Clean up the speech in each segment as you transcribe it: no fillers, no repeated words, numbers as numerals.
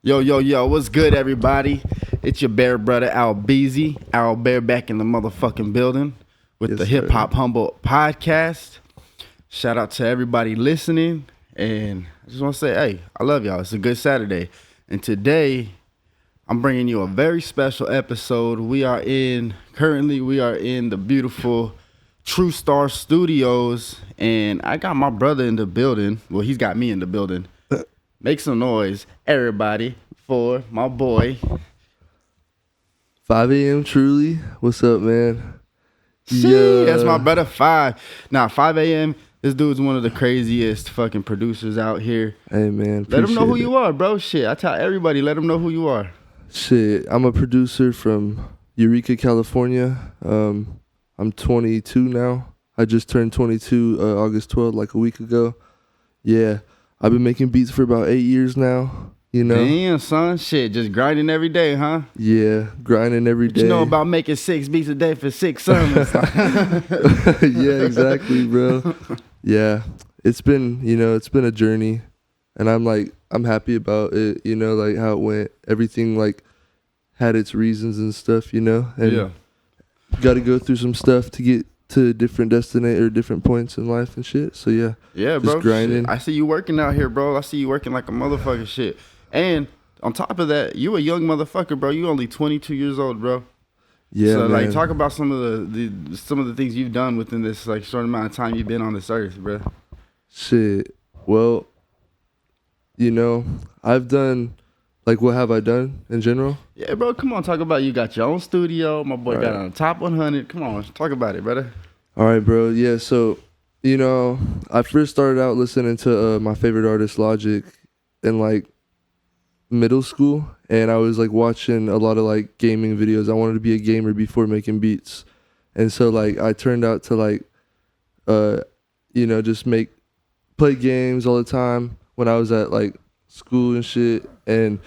Yo, what's good, everybody? It's your bear brother, Al Beezy. Al Bear back in the motherfucking building with the HipHopHumboldt Podcast. Shout out to everybody listening. And I just want to say, hey, I love y'all. It's a good Saturday. And today, I'm bringing you a very special episode. We are in the beautiful True Star Studios. And I got my brother in the building. Well, he's got me in the building. Make some noise, everybody, for my boy. 5 a.m. Truly. What's up, man? Yeah, that's my brother, 5. Now, 5 a.m., this dude's one of the craziest fucking producers out here. Hey, man. Let him know who you are, bro. Shit, I tell everybody, let him know who you are. Shit, I'm a producer from Eureka, California. I'm 22 now. I just turned 22 August 12th, like a week ago. Yeah. I've been making beats for about 8 years now, you know? Damn, son. Shit, just grinding every day, huh? Yeah, grinding every day. You know about making 6 beats a day for 6 summers. Yeah, exactly, bro. Yeah, it's been a journey, and I'm happy about it, you know, like how it went. Everything, like, had its reasons and stuff, you know? And yeah. Got to go through some stuff to get to different different points in life and shit. So yeah, just bro, grinding. Shit. I see you working out here, bro. I see you working like a motherfucker, shit. And on top of that, you a young motherfucker, bro. You only 22 years old, bro. Yeah, so man. Like, talk about some of the things you've done within this like short amount of time you've been on this earth, bro. Shit. Well, you know, I've done, like, what have I done in general? Yeah, bro, come on, talk about you got your own studio. My boy got on the top 100. Come on, talk about it, brother. All right, bro. Yeah, so, you know, I first started out listening to my favorite artist, Logic, in, like, middle school. And I was, like, watching a lot of, like, gaming videos. I wanted to be a gamer before making beats. And so, like, I turned out to, like, you know, just play games all the time when I was at, like, school and shit. And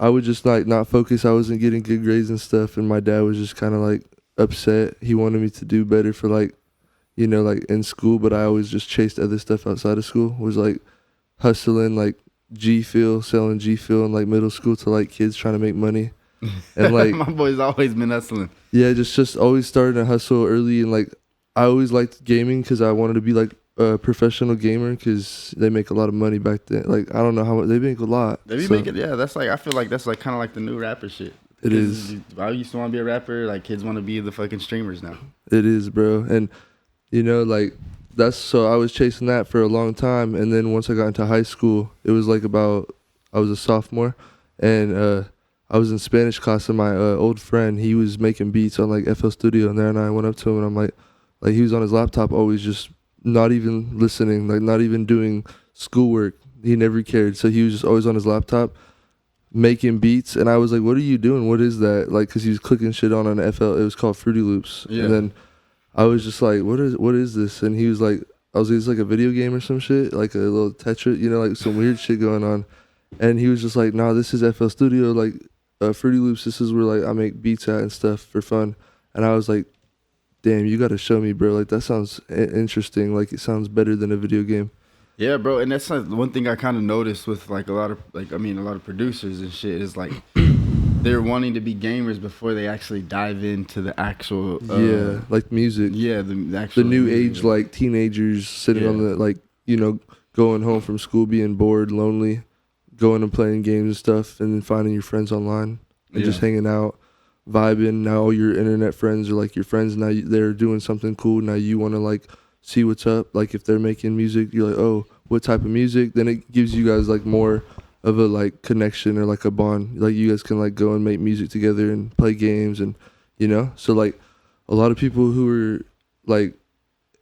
I would just, like, not focus. I wasn't getting good grades and stuff, and my dad was just kind of, like, upset. He wanted me to do better for, like, you know, like, in school, but I always just chased other stuff outside of school. Was, like, hustling, like, selling G Fuel in, like, middle school to, like, kids trying to make money. And, like, my boy's always been hustling. Yeah, just always starting to hustle early. And, like, I always liked gaming because I wanted to be, like, a professional gamer because they make a lot of money back then. Like, I don't know how much they make. A lot. Yeah, that's like, I feel like that's like kind of like the new rapper shit. It is. I used to want to be a rapper. Like, kids want to be the fucking streamers now. It is, bro. And you know, like, so I was chasing that for a long time. And then once I got into high school, it was like I was a sophomore, and I was in Spanish class, and my old friend, he was making beats on, like, FL Studio, and I went up to him, and I'm like he was on his laptop always, just not even listening, like, not even doing schoolwork. He never cared. So he was just always on his laptop making beats. And I was like, what are you doing? What is that? Like, because he was clicking shit on an FL. It was called Fruity Loops. Yeah. And then I was just like, what is this? And he was like, it's like a video game or some shit, like a little Tetris, you know, like some weird shit going on. And he was just like, nah, this is FL Studio, like, Fruity Loops. This is where, like, I make beats at and stuff for fun. And I was like, damn, you got to show me, bro. Like, that sounds interesting. Like, it sounds better than a video game. Yeah, bro. And that's like one thing I kind of noticed with, like, a lot of producers and shit is, like, they're wanting to be gamers before they actually dive into the actual like music. Yeah, the new music. Age, like, teenagers sitting on the, like, you know, going home from school, being bored, lonely, going and playing games and stuff, and then finding your friends online and just hanging out, vibing. Now all your internet friends are, like, your friends. Now they're doing something cool. Now you want to, like, see what's up. Like, if they're making music, you're like, oh, what type of music? Then it gives you guys, like, more of a, like, connection or, like, a bond. Like, you guys can, like, go and make music together and play games, and, you know. So, like, a lot of people who were, like,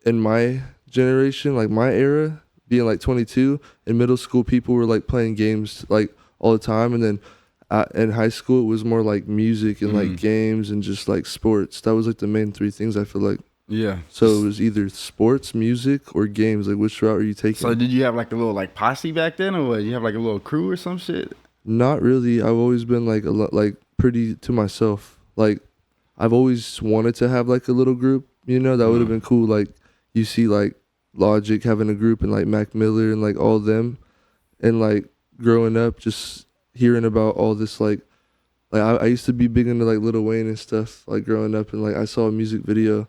in my generation, like, my era, being, like, 22, in middle school, people were, like, playing games, like, all the time. And then in high school, it was more, like, music and, like, games and just, like, sports. That was, like, the main 3 things, I feel like. Yeah. So it was either sports, music, or games. Like, which route are you taking? So did you have, like, a little, like, posse back then, or what? You have, like, a little crew or some shit? Not really. I've always been, like, a lot, like, pretty to myself. Like, I've always wanted to have, like, a little group, you know? That would have been cool. Like, you see, like, Logic having a group, and, like, Mac Miller and, like, all them. And, like, growing up, just hearing about all this like I used to be big into like Lil Wayne and stuff like growing up, and like I saw a music video.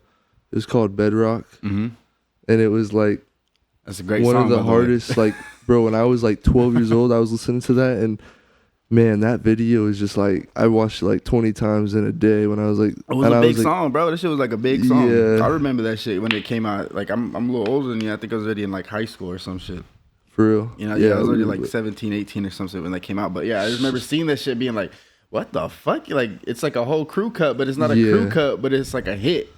It was called Bedrock, and it was like that's a great one song, of the hardest. Like, bro, when I was like 12 years old, I was listening to that, and man, that video is just like I watched it like 20 times in a day when I was like. It was a big song, bro. That shit was like a big song. Yeah. I remember that shit when it came out. Like I'm a little older than you. I think I was already in like high school or some shit. For real? You know, yeah, I was already like 17, 18 or something when that came out. But yeah, I just remember seeing that shit being like, what the fuck? Like, it's like a whole crew cut, but it's not a crew cut, but it's like a hit.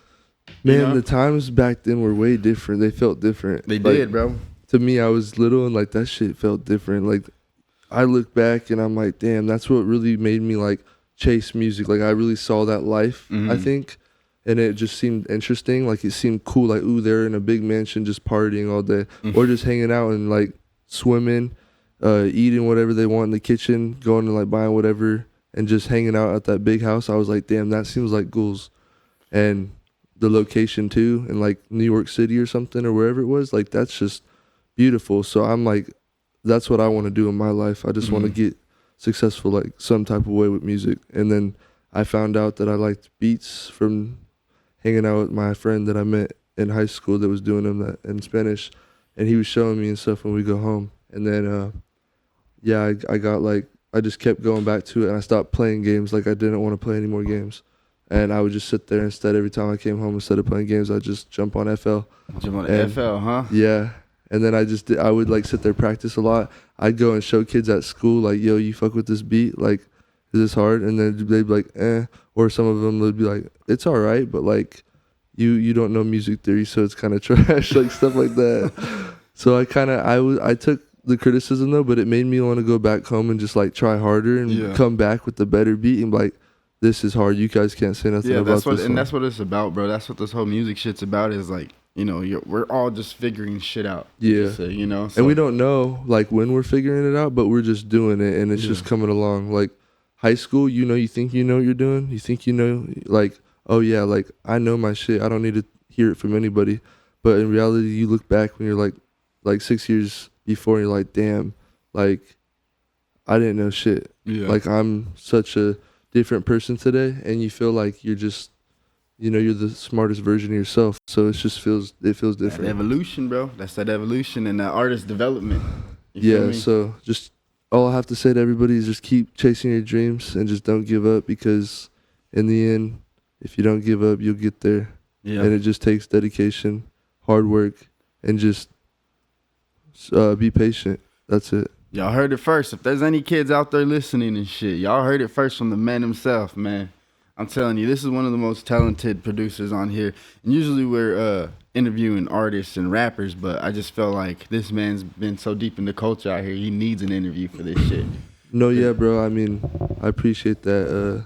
Man, the times back then were way different. They felt different. They did, bro. To me, I was little and like that shit felt different. Like, I look back and I'm like, damn, that's what really made me like chase music. Like, I really saw that life, I think. And it just seemed interesting. Like, it seemed cool. Like, ooh, they're in a big mansion just partying all day. Or just hanging out and like swimming, eating whatever they want in the kitchen, going and like buying whatever and just hanging out at that big house. I was like, damn, that seems like goals. And the location too, in like New York City or something or wherever it was, like that's just beautiful. So I'm like, that's what I want to do in my life. I just want to get successful like some type of way with music. And then I found out that I liked beats from hanging out with my friend that I met in high school that was doing them that in Spanish, and he was showing me and stuff when we go home. And then I got like, I just kept going back to it, and I stopped playing games. Like, I didn't want to play any more games. And I would just sit there instead. Every time I came home, instead of playing games, I'd just jump on FL. Jump on FL, huh? Yeah. And then I would like sit there, practice a lot. I'd go and show kids at school, like, yo, you fuck with this beat? Like, is this hard? And then they'd be like, eh. Or some of them would be like, it's all right, but like, you don't know music theory, so it's kind of trash, like stuff like that. So I took the criticism though, but it made me want to go back home and just like try harder and come back with the better beat and like, this is hard. You guys can't say nothing about this. And that's what it's about, bro. That's what this whole music shit's about. Is like, you know, we're all just figuring shit out. Yeah, say, you know, so. And we don't know like when we're figuring it out, but we're just doing it, and it's just coming along. Like high school, you think you know what you're doing. You think you know, like, oh yeah, like I know my shit. I don't need to hear it from anybody. But in reality, you look back when you're like 6 years before, and you're like, damn, like I didn't know shit. Yeah. Like I'm such a different person today, and you feel like you're just, you know, you're the smartest version of yourself. So it feels different. That evolution, bro. That's that evolution and that artist development. Yeah. So just all I have to say to everybody is just keep chasing your dreams and just don't give up, because in the end, if you don't give up, you'll get there. Yeah. And it just takes dedication, hard work, and just be patient. That's it. Y'all heard it first. If there's any kids out there listening and shit, y'all heard it first from the man himself, man. I'm telling you, this is one of the most talented producers on here. And usually we're interviewing artists and rappers, but I just felt like this man's been so deep in the culture out here, he needs an interview for this shit. No, yeah, bro. I mean, I appreciate that.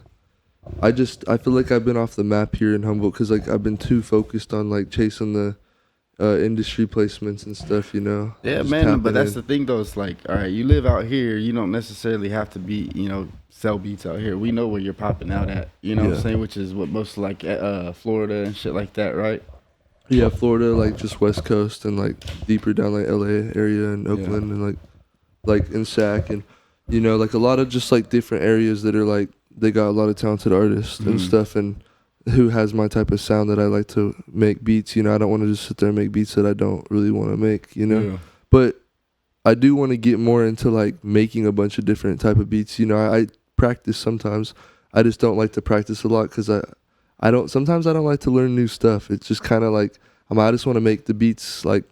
I feel like I've been off the map here in Humboldt because like I've been too focused on like chasing the industry placements and stuff, you know. Yeah, man, but that's the thing though. It's like, all right, you live out here, you don't necessarily have to be, you know, sell beats out here. We know where you're popping out at, you know what I'm saying, which is what most like Florida and shit like that, right? Yeah, Florida, like just West Coast and like deeper down like LA area and Oakland and like in Sac, and you know, like a lot of just like different areas that are like they got a lot of talented artists and stuff, and who has my type of sound that I like to make beats. You know, I don't want to just sit there and make beats that I don't really want to make, you know. Yeah. But I do want to get more into like making a bunch of different type of beats. You know, I practice sometimes. I just don't like to practice a lot because I don't like to learn new stuff. It's just kind of like I just want to make the beats, like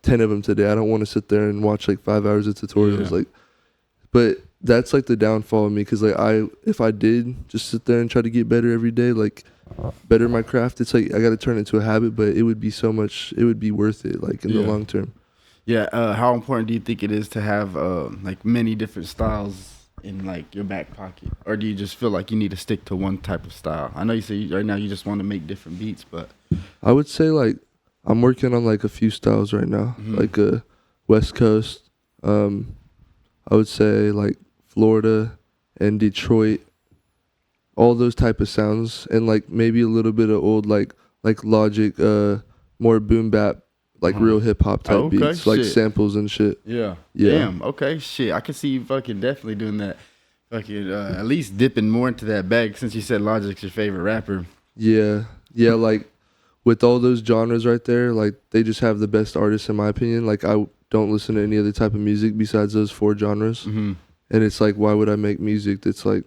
10 of them today. I don't want to sit there and watch like 5 hours of tutorials. Like, but that's like the downfall of me, because like if I did just sit there and try to get better every day, like better my craft, it's like I got to turn it into a habit, but it would be so much, it would be worth it like in the long term. Yeah. How important do you think it is to have like many different styles in like your back pocket, or do you just feel like you need to stick to one type of style? I know you say right now you just want to make different beats, but I would say like I'm working on like a few styles right now, like West Coast, I would say like Florida and Detroit, all those type of sounds, and like maybe a little bit of old like Logic, more boom bap, like real hip hop type beats, like samples and shit. Yeah. Damn. Okay. Shit. I can see you fucking definitely doing that. Fucking at least dipping more into that bag since you said Logic's your favorite rapper. Yeah, like with all those genres right there, like they just have the best artists in my opinion. Like I don't listen to any other type of music besides those 4 genres, and it's like, why would I make music that's like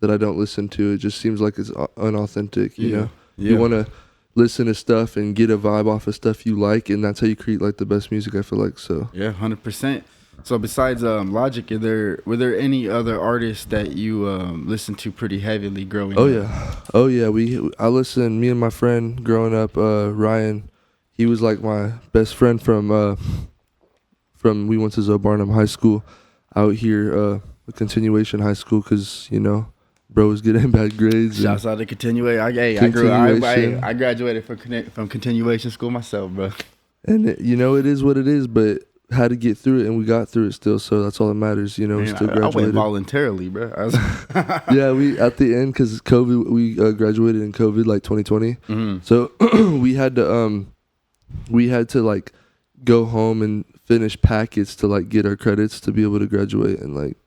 that I don't listen to? It just seems like it's unauthentic. You know, you want to listen to stuff and get a vibe off of stuff you like, and that's how you create like the best music, I feel like. So 100%. So besides Logic, were there any other artists that you listened to pretty heavily growing up? Oh yeah. I listened. Me and my friend growing up, Ryan, he was like my best friend from we went to Zoe Barnum High School out here, a continuation high school, because bro was getting bad grades. Shouts out to Continuation. I graduated from Continuation school myself, bro. And it is what it is, but had to get through it, and we got through it still, so that's all that matters. Still graduated. I went voluntarily, bro. Yeah, we at the end, because COVID, we graduated in COVID, like 2020. So we had to like go home and finish packets to like get our credits to be able to graduate, and like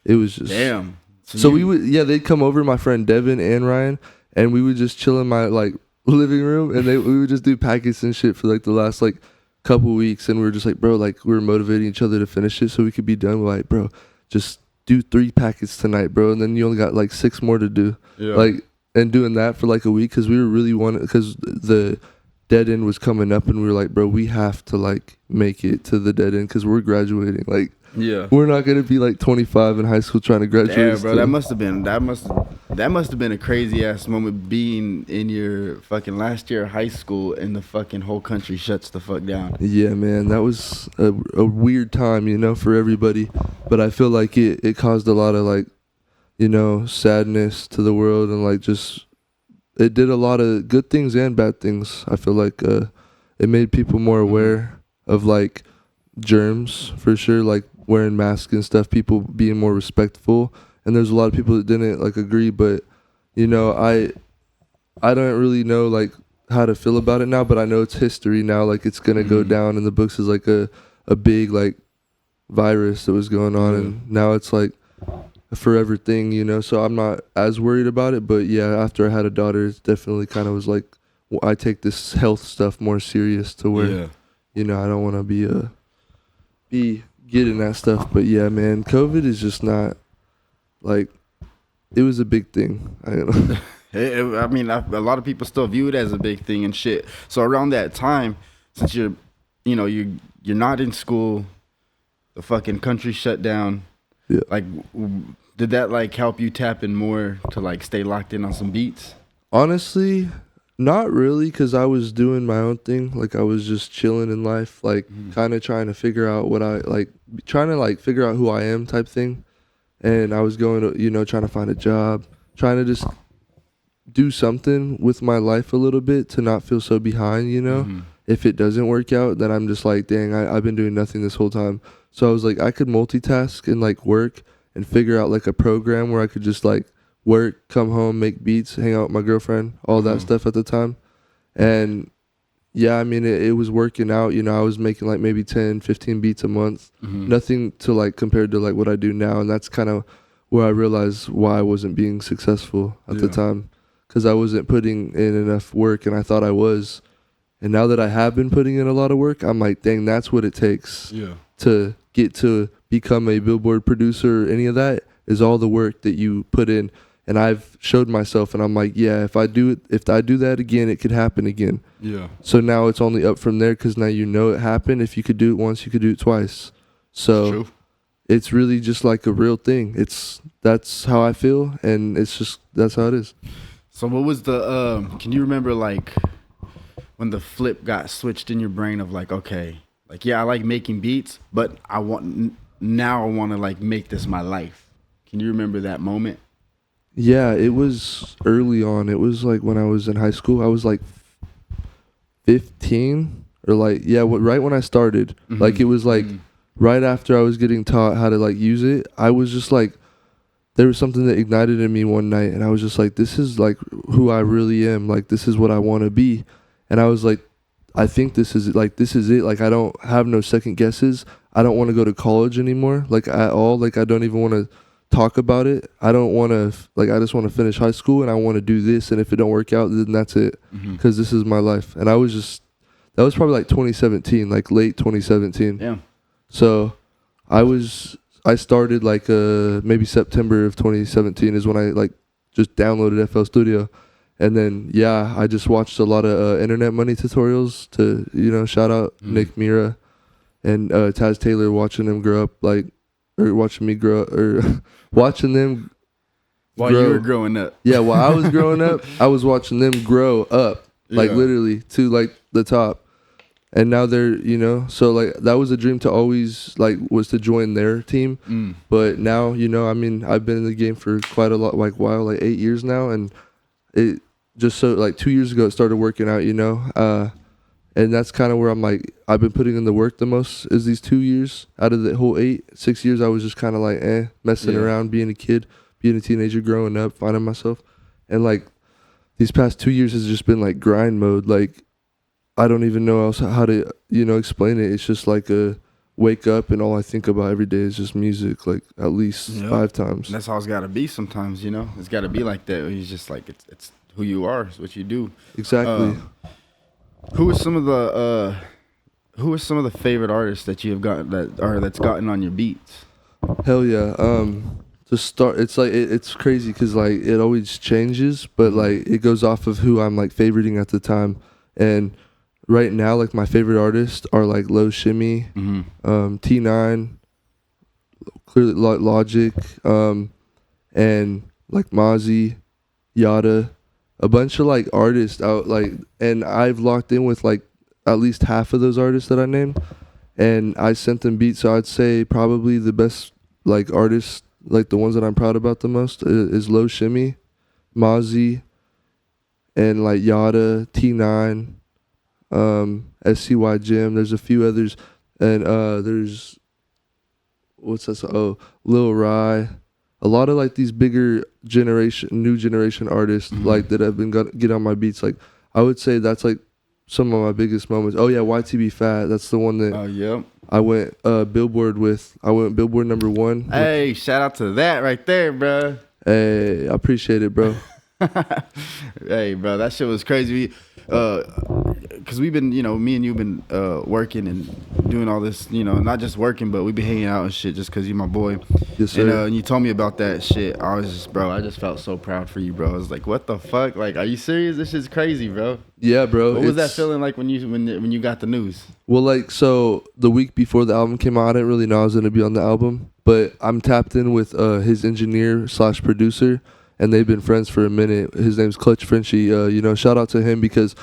it was just damn. So they'd come over, my friend Devin and Ryan, and we would just chill in my like living room, and we would just do packets and shit for like the last like couple weeks, and we were just like, bro, like we were motivating each other to finish it so we could be done. We're like, bro, just do 3 packets tonight, bro, and then you only got like 6 more to do. Like, and doing that for like a week, because we were really because the dead end was coming up, and we were like, bro, we have to like make it to the dead end because we're graduating. Like, we're not gonna be like 25 in high school trying to graduate. Yeah, bro, that must have been a crazy ass moment, being in your fucking last year of high school and the fucking whole country shuts the fuck down. Yeah, man, that was a weird time, for everybody. But I feel like it caused a lot of like, sadness to the world, and like just it did a lot of good things and bad things. I feel like it made people more aware of like germs, for sure, like wearing masks and stuff, people being more respectful. And there's a lot of people that didn't like agree, but I don't really know like how to feel about it now, but I know it's history now. Like it's gonna go down in the books as like a big like virus that was going on, and now it's like a forever thing, so I'm not as worried about it. But yeah, after I had a daughter, it definitely kind of was like, I take this health stuff more serious to where I don't want to be getting that stuff. But yeah, man, COVID is just not like, it was a big thing. I don't know. A lot of people still view it as a big thing and shit. So around that time, since you're not in school, the fucking country shut down. Yeah. Like, did that like help you tap in more to like stay locked in on some beats? Honestly, not really, because I was doing my own thing. Like I was just chilling in life, like kind of trying to figure out what I like, trying to like figure out who I am type thing. And I was going to, trying to find a job, trying to just do something with my life a little bit to not feel so behind, If it doesn't work out, then I'm just like, dang, I've been doing nothing this whole time. So I was like, I could multitask and like work and figure out like a program where I could just like work, come home, make beats, hang out with my girlfriend, all that stuff at the time. And yeah, it was working out. I was making like maybe 10, 15 beats a month. Nothing to like compared to like what I do now. And that's kind of where I realized why I wasn't being successful at the time, because I wasn't putting in enough work, and I thought I was. And now that I have been putting in a lot of work, I'm like, dang, that's what it takes to get to become a Billboard producer or any of that, is all the work that you put in. And I've showed myself, and I'm like, yeah, if I do that again, it could happen again. Yeah. So now it's only up from there, because now it happened. If you could do it once, you could do it twice. So it's really just like a real thing. That's how I feel, and that's how it is. So what was the can you remember like when the flip got switched in your brain of like, okay, like, yeah, I like making beats, but I want to like make this my life? Can you remember that moment? Yeah, it was early on. It was like when I was in high school. I was like 15 or like, right when I started. Like it was like right after I was getting taught how to like use it. I was just like, there was something that ignited in me one night, and I was just like, this is like who I really am. Like, this is what I want to be. And I was like, I think this is it. Like, I don't have no second guesses. I don't want to go to college anymore, like at all. Like, I don't even want to talk about it. I don't want to I just want to finish high school and I want to do this, and if it don't work out, then that's it, because this is my life. And I was just, that was probably like 2017, like late 2017. Yeah. So I started like maybe September of 2017 is when I like just downloaded FL Studio. And then, yeah, I just watched a lot of Internet Money tutorials to, you know, shout out Nick Mira and Taz Taylor, watching them grow up, like, or watching me grow up, or watching them while you were growing up. Yeah, while I was growing up, I was watching them grow up, like literally to like the top. And now they're, you know, so like that was a dream to always like was to join their team. But now, you know, I mean, I've been in the game for quite a lot, like while, like 8 years now. And it just so like 2 years ago, it started working out, you know. And that's kind of where I'm like, I've been putting in the work the most is these 2 years out of the whole 6 years. I was just kind of like, messing around, being a kid, being a teenager, growing up, finding myself. And like these past 2 years has just been like grind mode. Like, I don't even know else how to, you know, explain it. It's just like a wake up and all I think about every day is just music, like at least 5 times. That's how it's got to be sometimes, you know. It's got to be like that. It's just like it's who you are. It's what you do. Exactly. Who are some of the favorite artists that you have gotten that's gotten on your beats? Hell yeah. To start, it's like it's crazy because like it always changes, but like it goes off of who I'm like favoriting at the time. And right now, like my favorite artists are like Low Shimmy, T9, clearly Logic, and like Mozzie, Yada, a bunch of like artists out like, and I've locked in with like at least half of those artists that I named, and I sent them beats. So I'd say probably the best like artists, like the ones that I'm proud about the most, is Low Shimmy, Mozzie, and like Yada, T9, SCY Jim. There's a few others, and there's what's that? Lil Rye. A lot of like these bigger new generation artists like that have been get on my beats. Like I would say that's like some of my biggest moments. Oh yeah, YTB Fat. That's the one that I went Billboard with. I went Billboard #1. Hey, shout out to that right there, bro. Hey, I appreciate it, bro. Hey, bro, that shit was crazy. Because we've been, you know, me and you've been working and doing all this, you know, not just working, but we been hanging out and shit just because you're my boy. Yes, sir. And you told me about that shit. I was just, bro, I just felt so proud for you, bro. I was like, what the fuck? Like, are you serious? This shit's crazy, bro. Yeah, bro. What was that feeling like when you got the news? Well, like, so the week before the album came out, I didn't really know I was going to be on the album, but I'm tapped in with his engineer/producer, and they've been friends for a minute. His name's Clutch Frenchie. You know, shout out to him because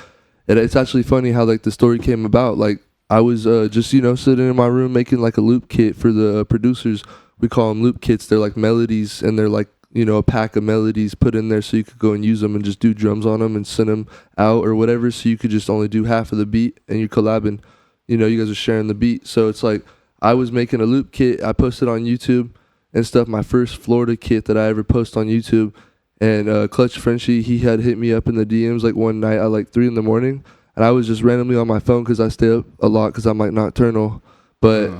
it's actually funny how like the story came about. Like I was just, you know, sitting in my room making like a loop kit for the producers. We call them loop kits. They're like melodies, and they're like, you know, a pack of melodies put in there so you could go and use them and just do drums on them and send them out or whatever. So you could just only do half of the beat and you're collabing. You know, you guys are sharing the beat. So it's like I was making a loop kit. I posted on YouTube and stuff. My first Florida kit that I ever posted on YouTube. And Clutch Frenchie, he had hit me up in the DMs like one night at like 3 a.m. and I was just randomly on my phone because I stay up a lot because I'm like nocturnal. But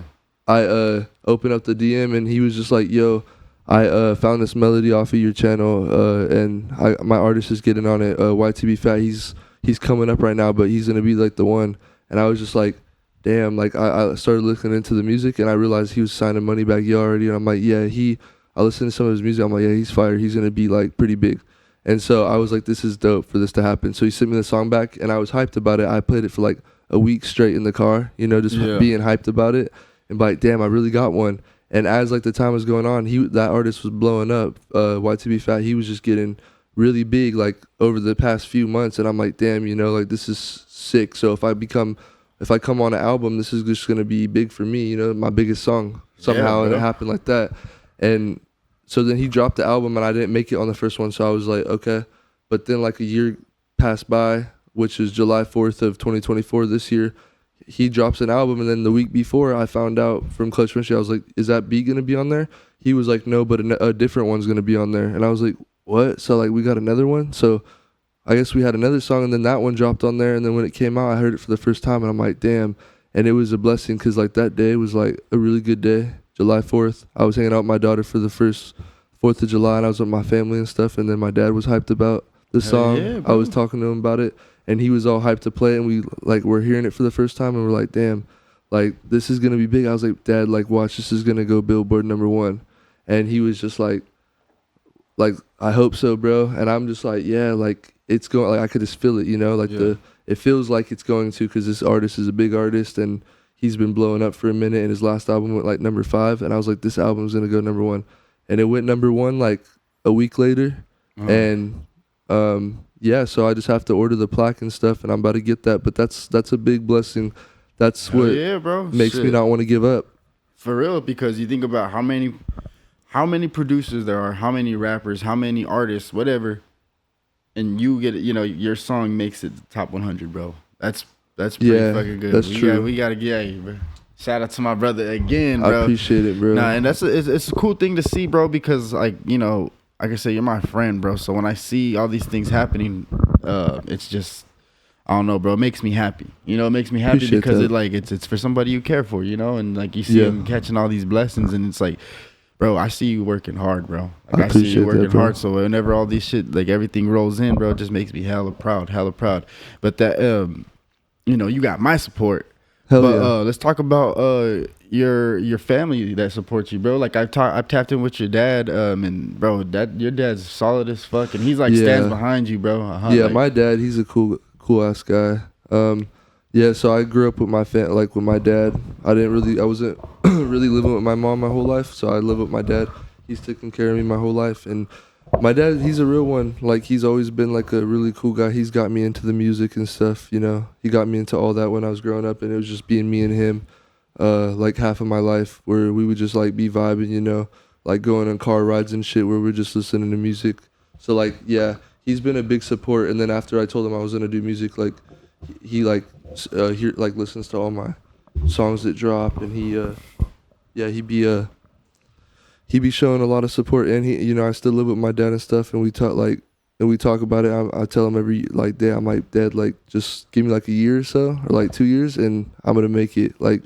I opened up the DM and he was just like, yo, I found this melody off of your channel and my artist is getting on it. YTB Fat, he's coming up right now, but he's gonna be like the one. And I was just like, damn. Like I started looking into the music and I realized he was signing Moneybagg Yo already, and I'm like, yeah, I listened to some of his music. I'm like, yeah, he's fire. He's going to be like pretty big. And so I was like, this is dope for this to happen. So he sent me the song back and I was hyped about it. I played it for like a week straight in the car, you know, just being hyped about it and like, damn, I really got one. And as like the time was going on, that artist was blowing up. YTB Fat, he was just getting really big like over the past few months. And I'm like, damn, you know, like this is sick. So if I come on an album, this is just going to be big for me, you know, my biggest song somehow. And it happened like that. And so then he dropped the album and I didn't make it on the first one. So I was like, okay. But then like a year passed by, which is July 4th of 2024 this year. He drops an album. And then the week before I found out from Clutch Frenchie, I was like, is that beat going to be on there? He was like, no, but a different one's going to be on there. And I was like, what? So like we got another one. So I guess we had another song and then that one dropped on there. And then when it came out, I heard it for the first time and I'm like, damn. And it was a blessing because like that day was like a really good day. July 4th, I was hanging out with my daughter for the first 4th of July, and I was with my family and stuff, and then my dad was hyped about the song. Yeah, I was talking to him about it, and he was all hyped to play it, and we like we're hearing it for the first time, and we're like, damn, like this is gonna be big. I was like, Dad, like watch, this is gonna go Billboard #1, and he was just like I hope so, bro. And I'm just like, yeah, like it's going, like I could just feel it, you know, like it feels like it's going to, because this artist is a big artist and he's been blowing up for a minute, and his last album went like #5, and I was like, this album's gonna go #1, and it went #1 like a week later. And yeah, so I just have to order the plaque and stuff, and I'm about to get that. But that's a big blessing. That's what makes me not want to give up. For real, because you think about how many producers there are, how many rappers, how many artists, whatever, and you get it, you know, your song makes it the top 100, bro. That's pretty fucking good. That's true. We gotta get you, bro. Shout out to my brother again, bro. I appreciate it, bro. Nah, and it's a cool thing to see, bro, because like, you know, like I said, you're my friend, bro. So when I see all these things happening, it's just, I don't know, bro. It makes me happy. You know, it makes me happy Appreciate because that. it's for somebody you care for, you know, and like you see them catching all these blessings, and it's like, bro, I see you working hard, bro. Like I see you working hard. So whenever all these shit, like everything rolls in, bro, it just makes me hella proud. But that, you know, you got my support. Let's talk about your family that supports you, bro. Like I've tapped in with your dad, and bro, your dad's solid as fuck, and he's like stands behind you, bro. My dad, he's a cool ass guy. So I grew up with with my dad. I wasn't really living with my mom my whole life, so I live with my dad. He's taken care of me my whole life, and my dad, he's a real one. Like he's always been like a really cool guy. He's got me into the music and stuff, you know. He got me into all that when I was growing up, and it was just being me and him, like half of my life, where we would just like be vibing, you know, like going on car rides and shit where we're just listening to music. So like, yeah, he's been a big support. And then after I told him I was gonna do music, like he listens to all my songs that drop, and he'd be showing a lot of support. And he, you know, I still live with my dad and stuff, and we talk about it. I tell him every like day, I'm like, Dad, like just give me like a year or so, or like 2 years, and I'm gonna make it. Like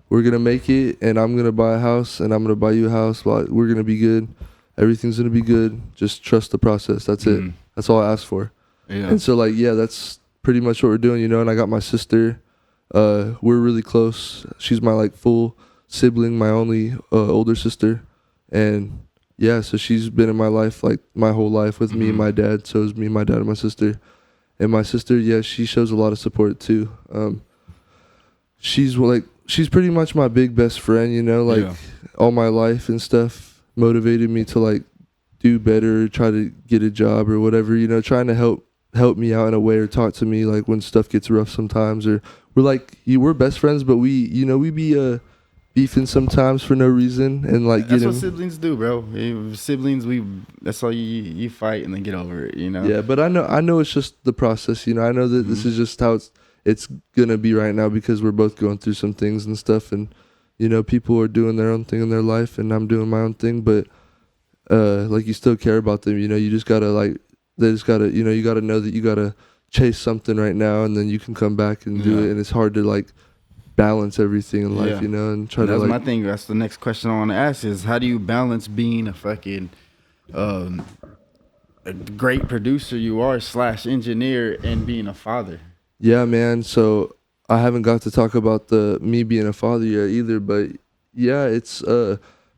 we're gonna make it, and I'm gonna buy a house, and I'm gonna buy you a house. Like we're gonna be good. Everything's gonna be good. Just trust the process. That's it. That's all I ask for. Yeah. And so like, yeah, that's pretty much what we're doing, you know. And I got my sister. We're really close. She's my like full sibling, my only older sister. And yeah, so she's been in my life like my whole life with me and my dad. So it's me, my dad, and my sister. And my sister, yeah, she shows a lot of support too. She's pretty much my big best friend, you know, like all my life and stuff, motivated me to like do better, try to get a job or whatever, you know, trying to help me out in a way, or talk to me like when stuff gets rough sometimes. Or we're best friends, but we be beefing sometimes for no reason, and like that's what siblings do, bro. Siblings, that's all you fight and then get over it, you know. Yeah, but I know it's just the process, you know. I know that this is just how it's gonna be right now, because we're both going through some things and stuff, and you know, people are doing their own thing in their life, and I'm doing my own thing. But like you still care about them, you know. You just gotta you know, you gotta know that you gotta chase something right now, and then you can come back and do it. And it's hard to like balance everything in life, you know, and try to. That's my thing. That's the next question I want to ask is, how do you balance being a fucking a great producer you are / engineer and being a father? Yeah, man. So I haven't got to talk about me being a father yet either, but yeah, it's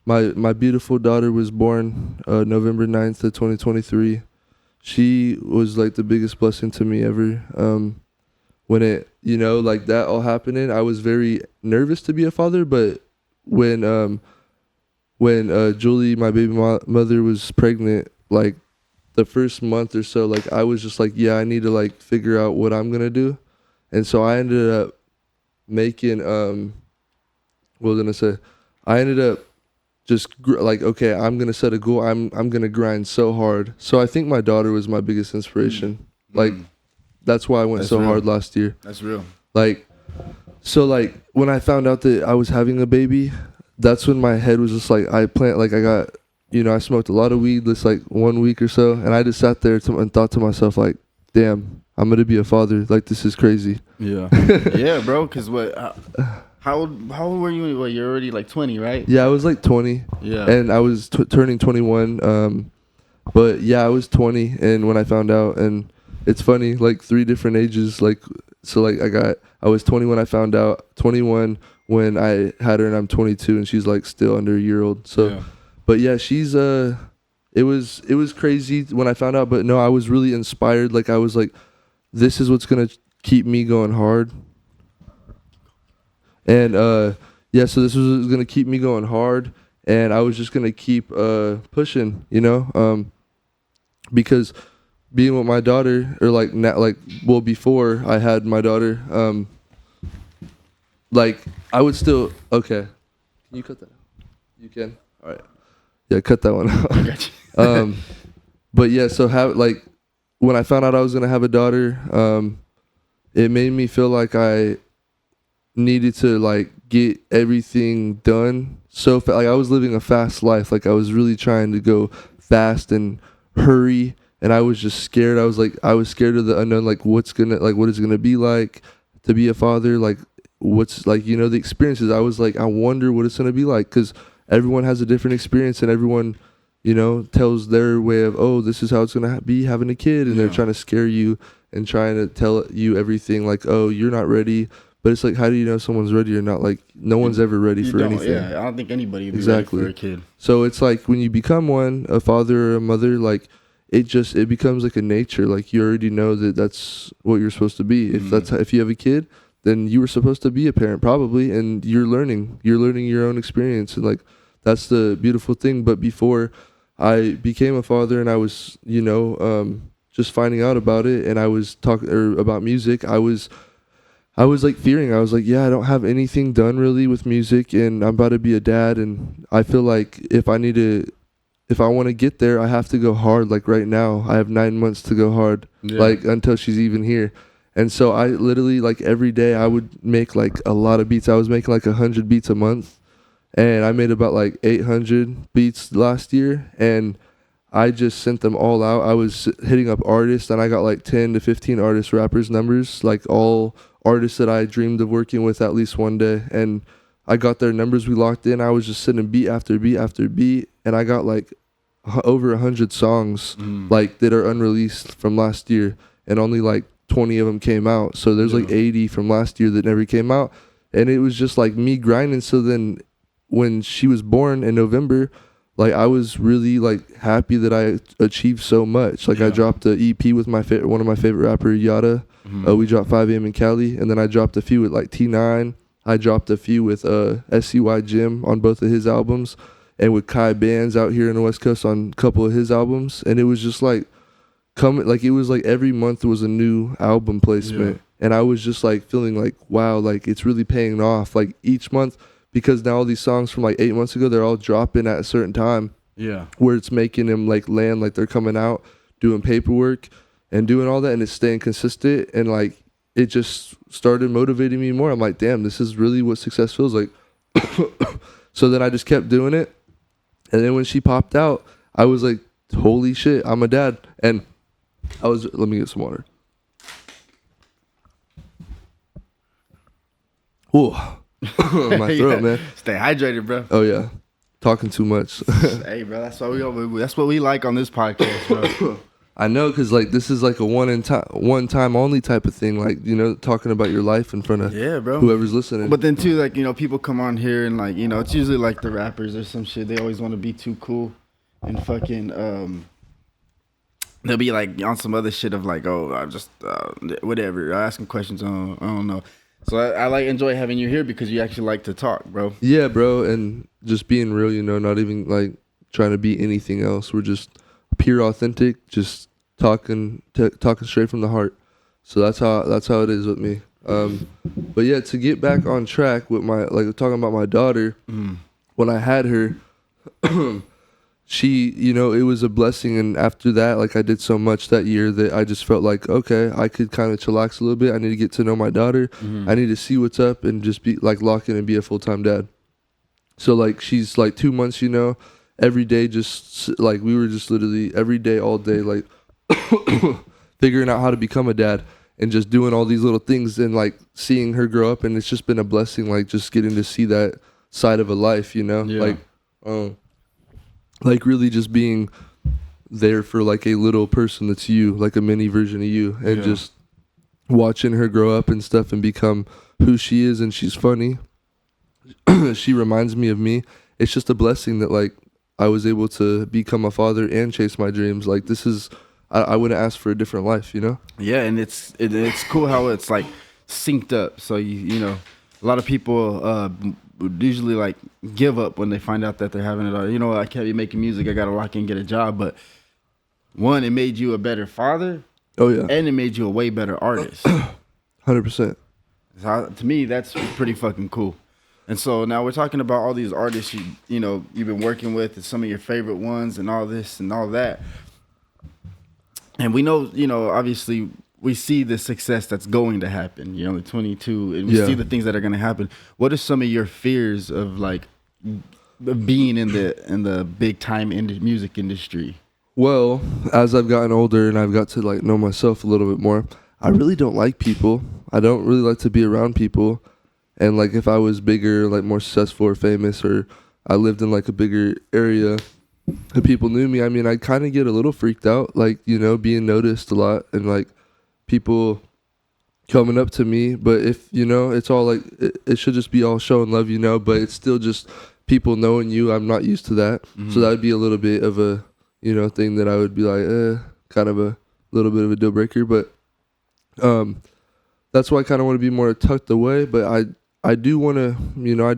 my beautiful daughter was born November 9th of 2023. She was like the biggest blessing to me ever. When it, you know, like that all happening, I was very nervous to be a father. But when Julie, my baby mother, was pregnant, like the first month or so, like I was just like, yeah, I need to like figure out what I'm gonna do. And so I ended up making I ended up just like, okay, I'm gonna set a goal. I'm gonna grind so hard. So I think my daughter was my biggest inspiration. Like. That's why I went so hard last year. That's real. Like, so like when I found out that I was having a baby, that's when my head was just like, I got, you know, I smoked a lot of weed this like 1 week or so. And I just sat there and thought to myself like, damn, I'm going to be a father. Like, this is crazy. Yeah. Yeah, bro. Cause How old were you? Well, you're already like 20, right? Yeah, I was like 20. Yeah. And I was turning 21. But yeah, I was 20, and when I found out, and it's funny, like 3 different ages. Like, so like I was 20 when I found out, 21 when I had her, and I'm 22, and she's like still under a year old. So, Yeah. but yeah, she's it was crazy when I found out, but no, I was really inspired. Like I was like, this is what's gonna keep me going hard. And yeah, so this was gonna keep me going hard, and I was just gonna keep pushing, you know, because being with my daughter, or like now, like well before I had my daughter, like I would still okay. Can you cut that out? You can. All right. Yeah, cut that one out. I got you. But yeah, so like when I found out I was gonna have a daughter, it made me feel like I needed to like get everything done so fast. Like I was living a fast life. Like I was really trying to go fast and hurry, and I was just scared. I was scared of the unknown. Like what is it gonna be like to be a father? Like what's like, you know, the experiences. I was like, I wonder what it's gonna be like, because everyone has a different experience, and everyone, you know, tells their way of, oh, this is how it's gonna be having a kid, and they're trying to scare you and trying to tell you everything, like, oh, you're not ready. But it's like, how do you know someone's ready or not? Like, no one's ever ready for anything. Yeah, I don't think anybody would be ready for a kid. So it's like when you become one, a father or a mother, like it becomes like a nature. Like you already know that that's what you're supposed to be. If you have a kid, then you were supposed to be a parent probably, and you're learning your own experience, and like that's the beautiful thing. But before I became a father, and I was, you know, just finding out about it, and I was talking about music, I was like fearing. I was like, yeah, I don't have anything done really with music, and I'm about to be a dad, and I feel like if I want to get there, I have to go hard. Like right now, I have 9 months to go hard, like until she's even here. And so I literally, like every day I would make like a lot of beats. I was making like 100 beats a month, and I made about like 800 beats last year, and I just sent them all out. I was hitting up artists, and I got like 10 to 15 artists, rappers numbers, like all artists that I dreamed of working with at least one day. And I got their numbers, we locked in. I was just sending beat after beat after beat, and I got like over 100 songs like that are unreleased from last year, and only like 20 of them came out. So there's like 80 from last year that never came out, and it was just like me grinding. So then when she was born in November, like I was really like happy that I achieved so much. Like I dropped an EP with one of my favorite rapper, Yada. We dropped 5 AM in Cali, and then I dropped a few with like T9. I dropped a few with SCY Jim on both of his albums, and with Kai Bands out here in the West Coast on a couple of his albums. And it was just like it was like every month was a new album placement, and I was just like feeling like, wow, like it's really paying off like each month, because now all these songs from like 8 months ago, they're all dropping at a certain time, where it's making them like land, like they're coming out doing paperwork and doing all that, and it's staying consistent, and like it just started motivating me more. I'm like, damn, this is really what success feels like. So then I just kept doing it, and then when she popped out, I was like, holy shit, I'm a dad. And let me get some water. Ooh. My throat, man. Stay hydrated, bro. Oh yeah, talking too much. Hey, bro, that's what we like on this podcast, bro. I know, because like this is like a one time only type of thing. Like, you know, talking about your life in front of bro, whoever's listening. But then too, like, you know, people come on here and like, you know, it's usually like the rappers or some shit. They always want to be too cool and fucking they'll be like on some other shit of like, oh, I just whatever. I ask them questions. I don't know. So I like enjoy having you here because you actually like to talk, bro. Yeah, bro, and just being real, you know, not even like trying to be anything else. We're just pure authentic, just talking straight from the heart. So that's how it is with me. But yeah, to get back on track with my, like, talking about my daughter, when I had her, she, you know, it was a blessing. And after that, like, I did so much that year that I just felt like, okay, I could kind of chillax a little bit. I need to get to know my daughter. I need to see what's up and just be like lock in and be a full-time dad. So like, she's like 2 months, you know, every day, just like we were just literally every day, all day, like figuring out how to become a dad. and just doing all these little things and like seeing her grow up, and it's just been a blessing, like just getting to see that side of a life, you know, like really just being there for like a little person that's you, like a mini version of you, and just watching her grow up and stuff and become who she is. And she's funny. She reminds me of me. It's just a blessing that like I was able to become a father and chase my dreams. Like this is, I wouldn't ask for a different life, you know? Yeah, and it's cool how it's like synced up. So you know, a lot of people would usually like give up when they find out that they're having it all. You know, I can't be making music. I gotta lock in and get a job. But one, it made you a better father. Oh yeah, and it made you a way better artist. 100%. So to me, that's pretty fucking cool. And so now we're talking about all these artists you know you've been working with, and some of your favorite ones, and all this and all that. And we know, you know, obviously we see the success that's going to happen. You know, the 22, and we see the things that are going to happen. What are some of your fears of like being in the big time music industry? Well, as I've gotten older and I've got to like know myself a little bit more, I really don't like people. I don't really like to be around people. And like if I was bigger, like more successful or famous, or I lived in like a bigger area and people knew me, I mean, I'd kind of get a little freaked out, like, you know, being noticed a lot and like people coming up to me. But if, you know, it's all like, it should just be all show and love, you know, but it's still just people knowing you. I'm not used to that. Mm-hmm. So that would be a little bit of a, you know, thing that I would be like, kind of a little bit of a deal breaker. But that's why I kind of want to be more tucked away. But I do want to, you know, I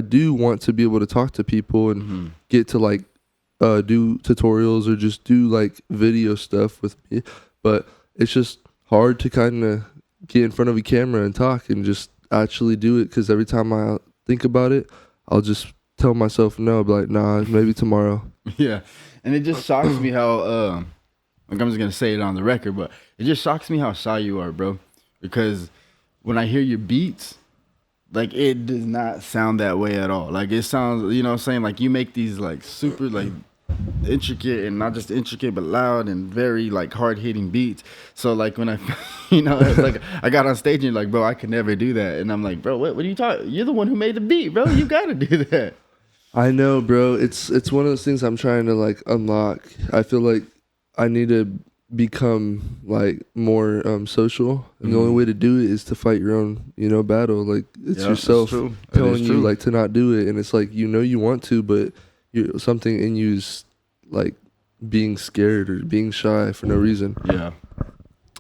do want to be able to talk to people and get to like do tutorials or just do like video stuff with me. But it's just hard to kind of get in front of a camera and talk and just actually do it, because every time I think about it, I'll just tell myself no. I'll be like, nah, maybe tomorrow. Yeah. And it just shocks me how, like I'm just going to say it on the record, but it just shocks me how shy you are, bro. Because when I hear your beats, like it does not sound that way at all. Like it sounds, you know what I'm saying? Like you make these like super like intricate, and not just intricate, but loud and very like hard hitting beats. So like when I, you know, like I got on stage and you're like, bro, I could never do that. And I'm like, bro, what are you talking? You're the one who made the beat, bro. You got to do that. I know, bro. It's one of those things I'm trying to like unlock. I feel like I need to become like more social, and the only way to do it is to fight your own, you know, battle. Like it's yourself telling you like to not do it, and it's like, you know, you want to, but something in you's like being scared or being shy for no reason. Yeah,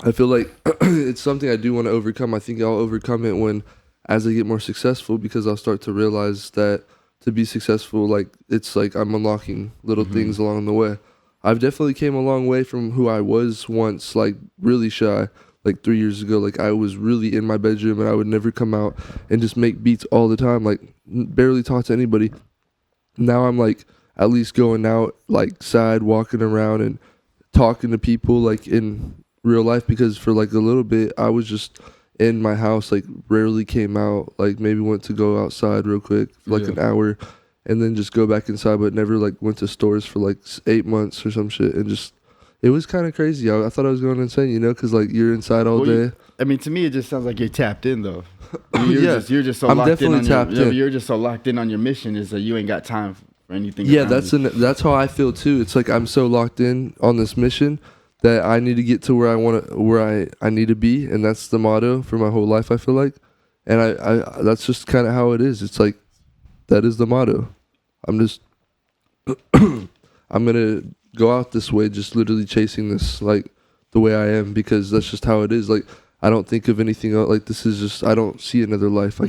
I feel like it's something I do want to overcome. I think I'll overcome it when, as I get more successful, because I'll start to realize that to be successful, like it's like I'm unlocking little things along the way. I've definitely came a long way from who I was once, like really shy, like 3 years ago. Like I was really in my bedroom and I would never come out and just make beats all the time, like barely talk to anybody. Now I'm like at least going out, like side walking around and talking to people like in real life, because for like a little bit I was just in my house, like rarely came out, like maybe went to go outside real quick for like an hour and then just go back inside, but never like went to stores for like 8 months or some shit. And just, it was kind of crazy. I thought I was going insane, you know, because like you're inside all day. I mean, to me, it just sounds like you're tapped in though. You're just so locked in on you're just so locked in on your mission, is that you ain't got time for anything. Yeah, that's how I feel too. It's like I'm so locked in on this mission that I need to get to where I need to be, and that's the motto for my whole life, I feel like. And I that's just kind of how it is. It's like that is the motto. I'm just I'm gonna go out this way, just literally chasing this like the way I am, because that's just how it is. Like I don't think of anything else. Like this is just, I don't see another life. I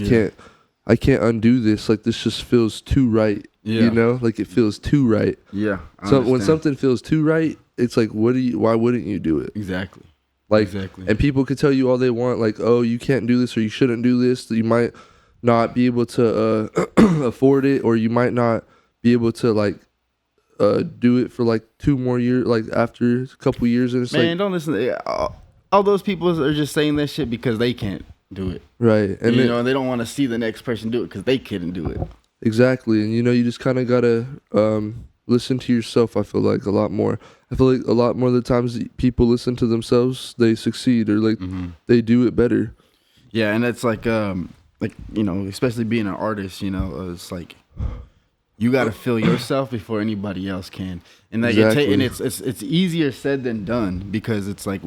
can't undo this. Like this just feels too right. Yeah. You know, like it feels too right. Yeah. So when something feels too right, it's like, why wouldn't you do it? Exactly. Like, exactly. And people could tell you all they want, like, oh, you can't do this or you shouldn't do this. You might not be able to afford it, or you might not be able to like do it for like 2 more years, like after a couple years. And it's man, like, don't listen to all those people are just saying that shit because they can't do it. Right. And you know, they don't want to see the next person do it because they couldn't do it. Exactly. And you know, you just kind of gotta listen to yourself. I feel like a lot more. I feel like a lot more of the times that people listen to themselves, they succeed, or like they do it better. Yeah, and it's like you know, especially being an artist, you know, it's like you got to feel yourself before anybody else can, and like Exactly. and it's easier said than done, because it's like,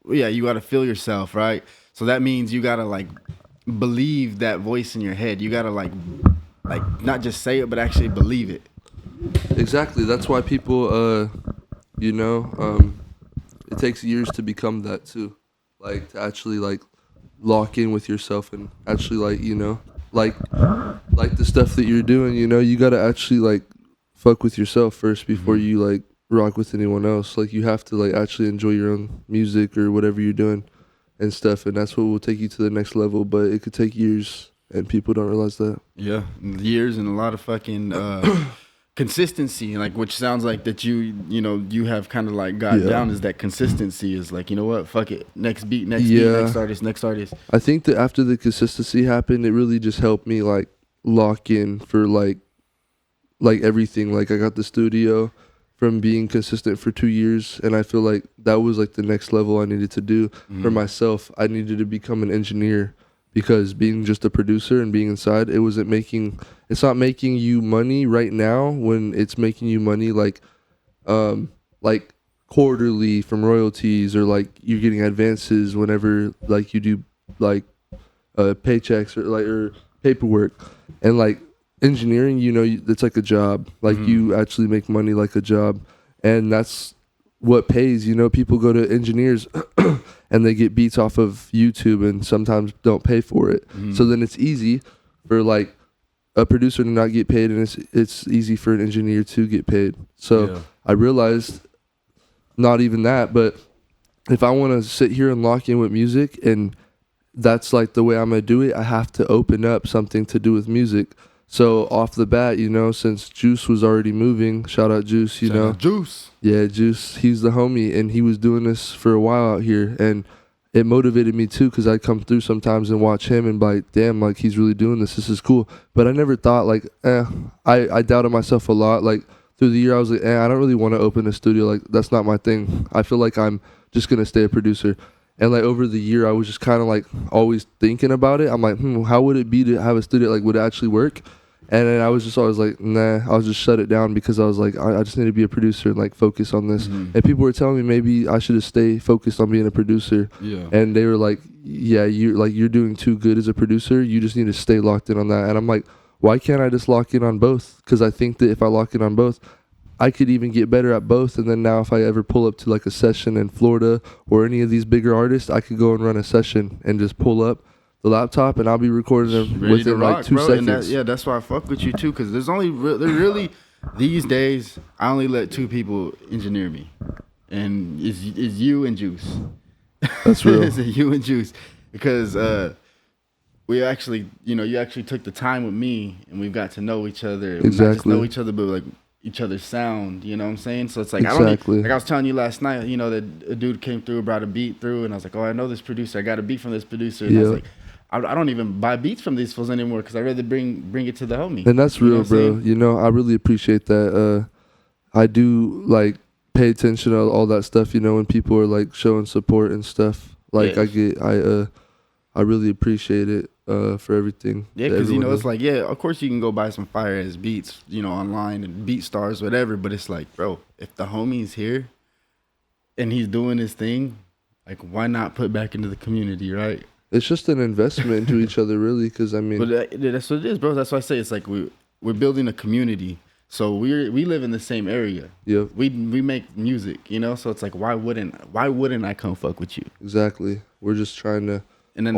yeah, you got to feel yourself, right? So that means you got to like believe that voice in your head. You got to like not just say it, but actually believe it. Exactly. That's why people, you know, it takes years to become that too. Like to actually like lock in with yourself and actually like, you know, like the stuff that you're doing, you know, you got to actually like fuck with yourself first before you like rock with anyone else. Like you have to like actually enjoy your own music or whatever you're doing and stuff, and that's what will take you to the next level, but it could take years and people don't realize that. Yeah, years and a lot of fucking consistency, like, which sounds like that you know, you have kind of like got down, is that consistency is like, you know what, fuck it, next beat, next artist. I think that after the consistency happened, it really just helped me like lock in for like everything. Like I got the studio from being consistent for 2 years, and I feel like that was like the next level I needed to do for myself. I needed to become an engineer, because being just a producer and being inside, it's not making you money right now, when it's making you money like quarterly from royalties, or like you're getting advances whenever like you do like paychecks or paperwork. And like engineering, you know, it's like a job. Like you actually make money like a job, and that's what pays. You know, people go to engineers and they get beats off of YouTube and sometimes don't pay for it. So then it's easy for like a producer to not get paid, and it's easy for an engineer to get paid. So I realized not even that, but if I want to sit here and lock in with music, and that's like the way I'm going to do it, I have to open up something to do with music. So off the bat, you know, since Juice was already moving, shout out Juice, you know. Juice. Yeah, Juice, he's the homie, and he was doing this for a while out here, and it motivated me too, because I'd come through sometimes and watch him and be like, damn, like he's really doing this. This is cool. But I never thought like, I doubted myself a lot. Like through the year, I was like, I don't really want to open a studio. Like that's not my thing. I feel like I'm just going to stay a producer. And like over the year, I was just kind of like always thinking about it. I'm like, how would it be to have a studio? Like, would it actually work? And then I was just always like, nah, I'll just shut it down, because I was like, I just need to be a producer and like focus on this. And people were telling me maybe I should just stay focused on being a producer. Yeah. And they were like, yeah, you're doing too good as a producer. You just need to stay locked in on that. And I'm like, why can't I just lock in on both? Because I think that if I lock in on both, I could even get better at both. And then now if I ever pull up to like a session in Florida or any of these bigger artists, I could go and run a session and just pull up the laptop, and I'll be recording them within like 2 seconds. And that's why I fuck with you too, because there's only really these days I only let 2 people engineer me, and it's you and Juice. That's real. It's you and Juice, because we actually, you know, you actually took the time with me, and we've got to know each other. Exactly. Not just know each other, but like each other's sound, you know what I'm saying? So it's like, exactly. like I was telling you last night, you know, that a dude came through, brought a beat through, and I was like, oh, I know this producer. I got a beat from this producer. And I was like, I don't even buy beats from these fools anymore, because I'd rather bring it to the homie. And that's real, bro. You know, I really appreciate that. I do like pay attention to all that stuff, you know, when people are like showing support and stuff. Like I really appreciate it for everything. Yeah, because you know, it's like, yeah, of course you can go buy some fire ass beats, you know, online and Beat Stars, whatever. But it's like, bro, if the homie's here and he's doing his thing, like, why not put back into the community, right? It's just an investment into each other, really, because I mean, but that's what it is, bro. That's why I say it's like we're building a community. So we live in the same area. Yeah. We make music, you know. So it's like, why wouldn't I come fuck with you? Exactly. We're just trying to. And then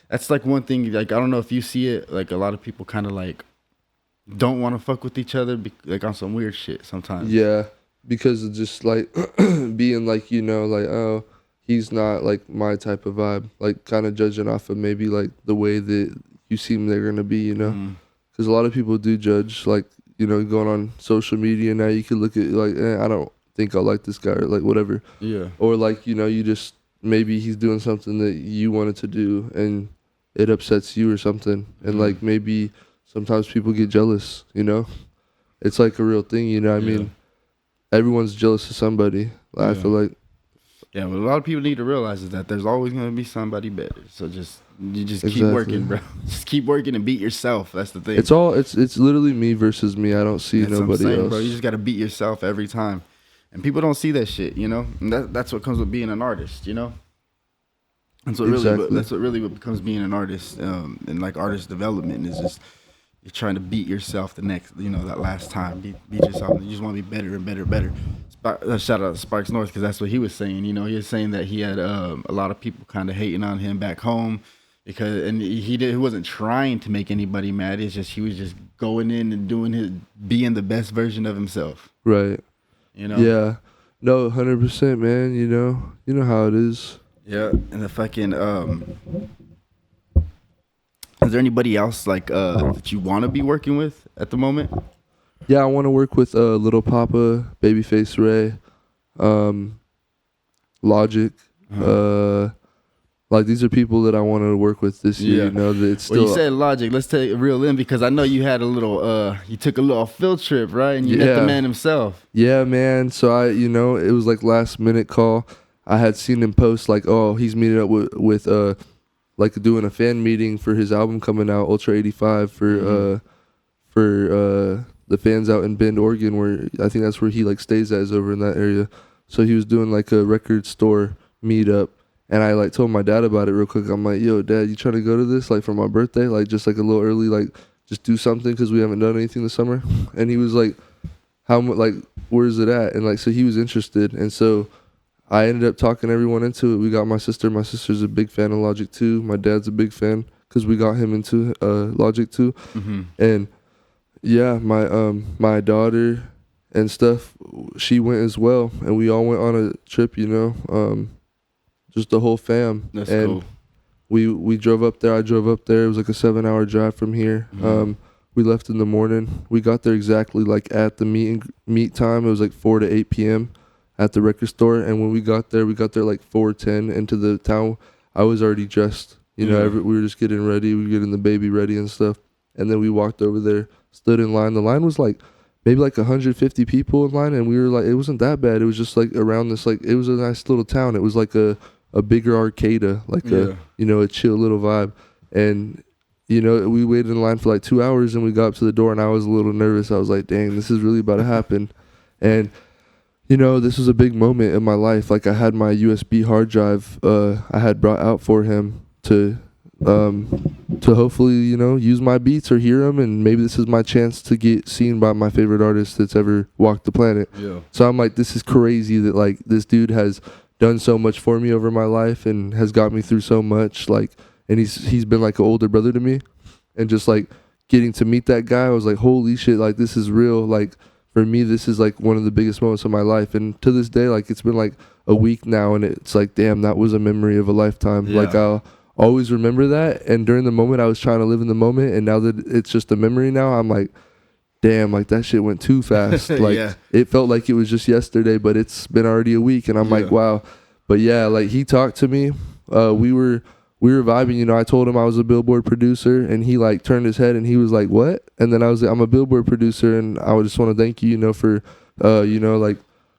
that's like one thing. Like, I don't know if you see it. Like, a lot of people kind of like don't want to fuck with each other, like on some weird shit sometimes. Yeah, because of just like being like, you know, like, oh, he's not like my type of vibe. Like, kind of judging off of maybe like the way that you seem they're gonna be, you know. Because a lot of people do judge, like, you know, going on social media now, you can look at like, I don't think I like this guy, or like whatever. Yeah. Or like, you know, you just, maybe he's doing something that you wanted to do and it upsets you or something. And like, maybe sometimes people get jealous, you know. It's like a real thing, you know what I mean? everyone's jealous of somebody. I feel like. Yeah, what a lot of people need to realize is that there's always going to be somebody better. So you just keep working, bro. Just keep working and beat yourself. That's the thing. It's literally me versus me. I don't see nobody else. Bro. You just got to beat yourself every time. And people don't see that shit, you know? And that's what comes with being an artist, you know? That's what really what becomes being an artist, and like artist development is just you're trying to beat yourself the next, you know, that last time. Beat yourself. You just want to be better and better and better. Shout out to Sparks North, because that's what he was saying. You know, he was saying that he had a lot of people kind of hating on him back home and he wasn't trying to make anybody mad. It's just he was just going in and being the best version of himself. Right. You know. Yeah. No, 100%, man. You know how it is. Yeah, and the fucking is there anybody else like that you want to be working with at the moment? Yeah, I want to work with Little Papa, Babyface Ray, Logic. Like these are people that I want to work with this year. You know, that it's still. Well, you said Logic. Let's take it real in, because I know you had you took a little field trip, right? And you met the man himself. Yeah, man. So it was like last minute call. I had seen him post like, oh, he's meeting up with like doing a fan meeting for his album coming out, Ultra 85 for the fans out in Bend, Oregon, where I think that's where he like stays at, is over in that area. So he was doing like a record store meetup, and I like told my dad about it real quick. I'm like, yo, Dad, you trying to go to this like for my birthday, like just like a little early, like just do something because we haven't done anything this summer. And he was like, how much, like where's it at? And like so he was interested, and so I ended up talking everyone into it. We got my sister. My sister's a big fan of Logic too. My dad's a big fan because we got him into Logic too. Mm-hmm. And yeah, my daughter and stuff, she went as well, and we all went on a trip. You know, just the whole fam. That's and cool. We drove up there. I drove up there. It was like a 7-hour drive from here. Mm-hmm. We left in the morning. We got there exactly like at the meet time. It was like 4 to 8 p.m. at the record store, and when we got there like 4:10 into the town. I was already dressed, you know. We were just getting ready, we were getting the baby ready and stuff, and then we walked over there, stood in line. The line was like maybe like 150 people in line, and we were like, it wasn't that bad. It was just like around this, like it was a nice little town. It was like a bigger arcada, like a chill little vibe. And you know, we waited in line for like 2 hours, and we got up to the door, and I was a little nervous. I was like, dang, this is really about to happen. And you know, this was a big moment in my life. Like I had my USB hard drive I had brought out for him to hopefully, you know, use my beats or hear them, and maybe this is my chance to get seen by my favorite artist that's ever walked the planet. Yeah. So I'm like, this is crazy that like this dude has done so much for me over my life and has got me through so much, like, and he's been like an older brother to me, and just like getting to meet that guy, I was like, holy shit, like this is real. Like for me, this is like one of the biggest moments of my life. And to this day, like it's been like a week now, and it's like, damn, that was a memory of a lifetime. Yeah. Like I'll always remember that. And during the moment, I was trying to live in the moment, and now that it's just a memory now, I'm like, damn, like that shit went too fast. Like it felt like it was just yesterday, but it's been already a week, and I'm like, wow. But yeah, like he talked to me. We were vibing, you know. I told him I was a Billboard producer, and he like turned his head and he was like, what? And then I was like, I'm a Billboard producer, and I would just want to thank you, you know, for, you know, like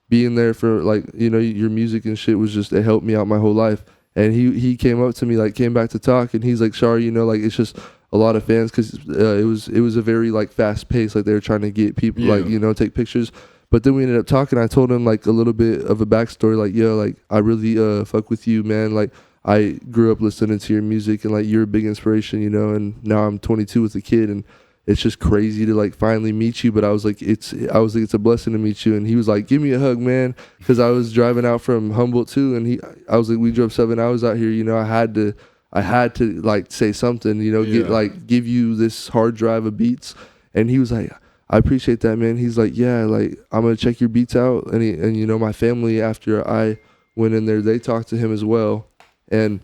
being there for like, you know, your music and shit was just, it helped me out my whole life. And he came up to me, like came back to talk, and he's like, Shar, you know, like it's just a lot of fans, because it was a very like fast pace, like they were trying to get people like, you know, take pictures. But then we ended up talking. I told him like a little bit of a backstory, like, yo, like I really fuck with you, man. Like I grew up listening to your music, and like you're a big inspiration, you know. And now I'm 22 with a kid, and it's just crazy to like finally meet you. But I was like, it's a blessing to meet you. And he was like, give me a hug, man, because I was driving out from Humboldt too, and I was like, we drove 7 hours out here, you know. I had to like say something, you know, give you this hard drive of beats. And he was like, I appreciate that, man. He's like, yeah, like I'm gonna check your beats out. And you know, my family, after I went in there, they talked to him as well. And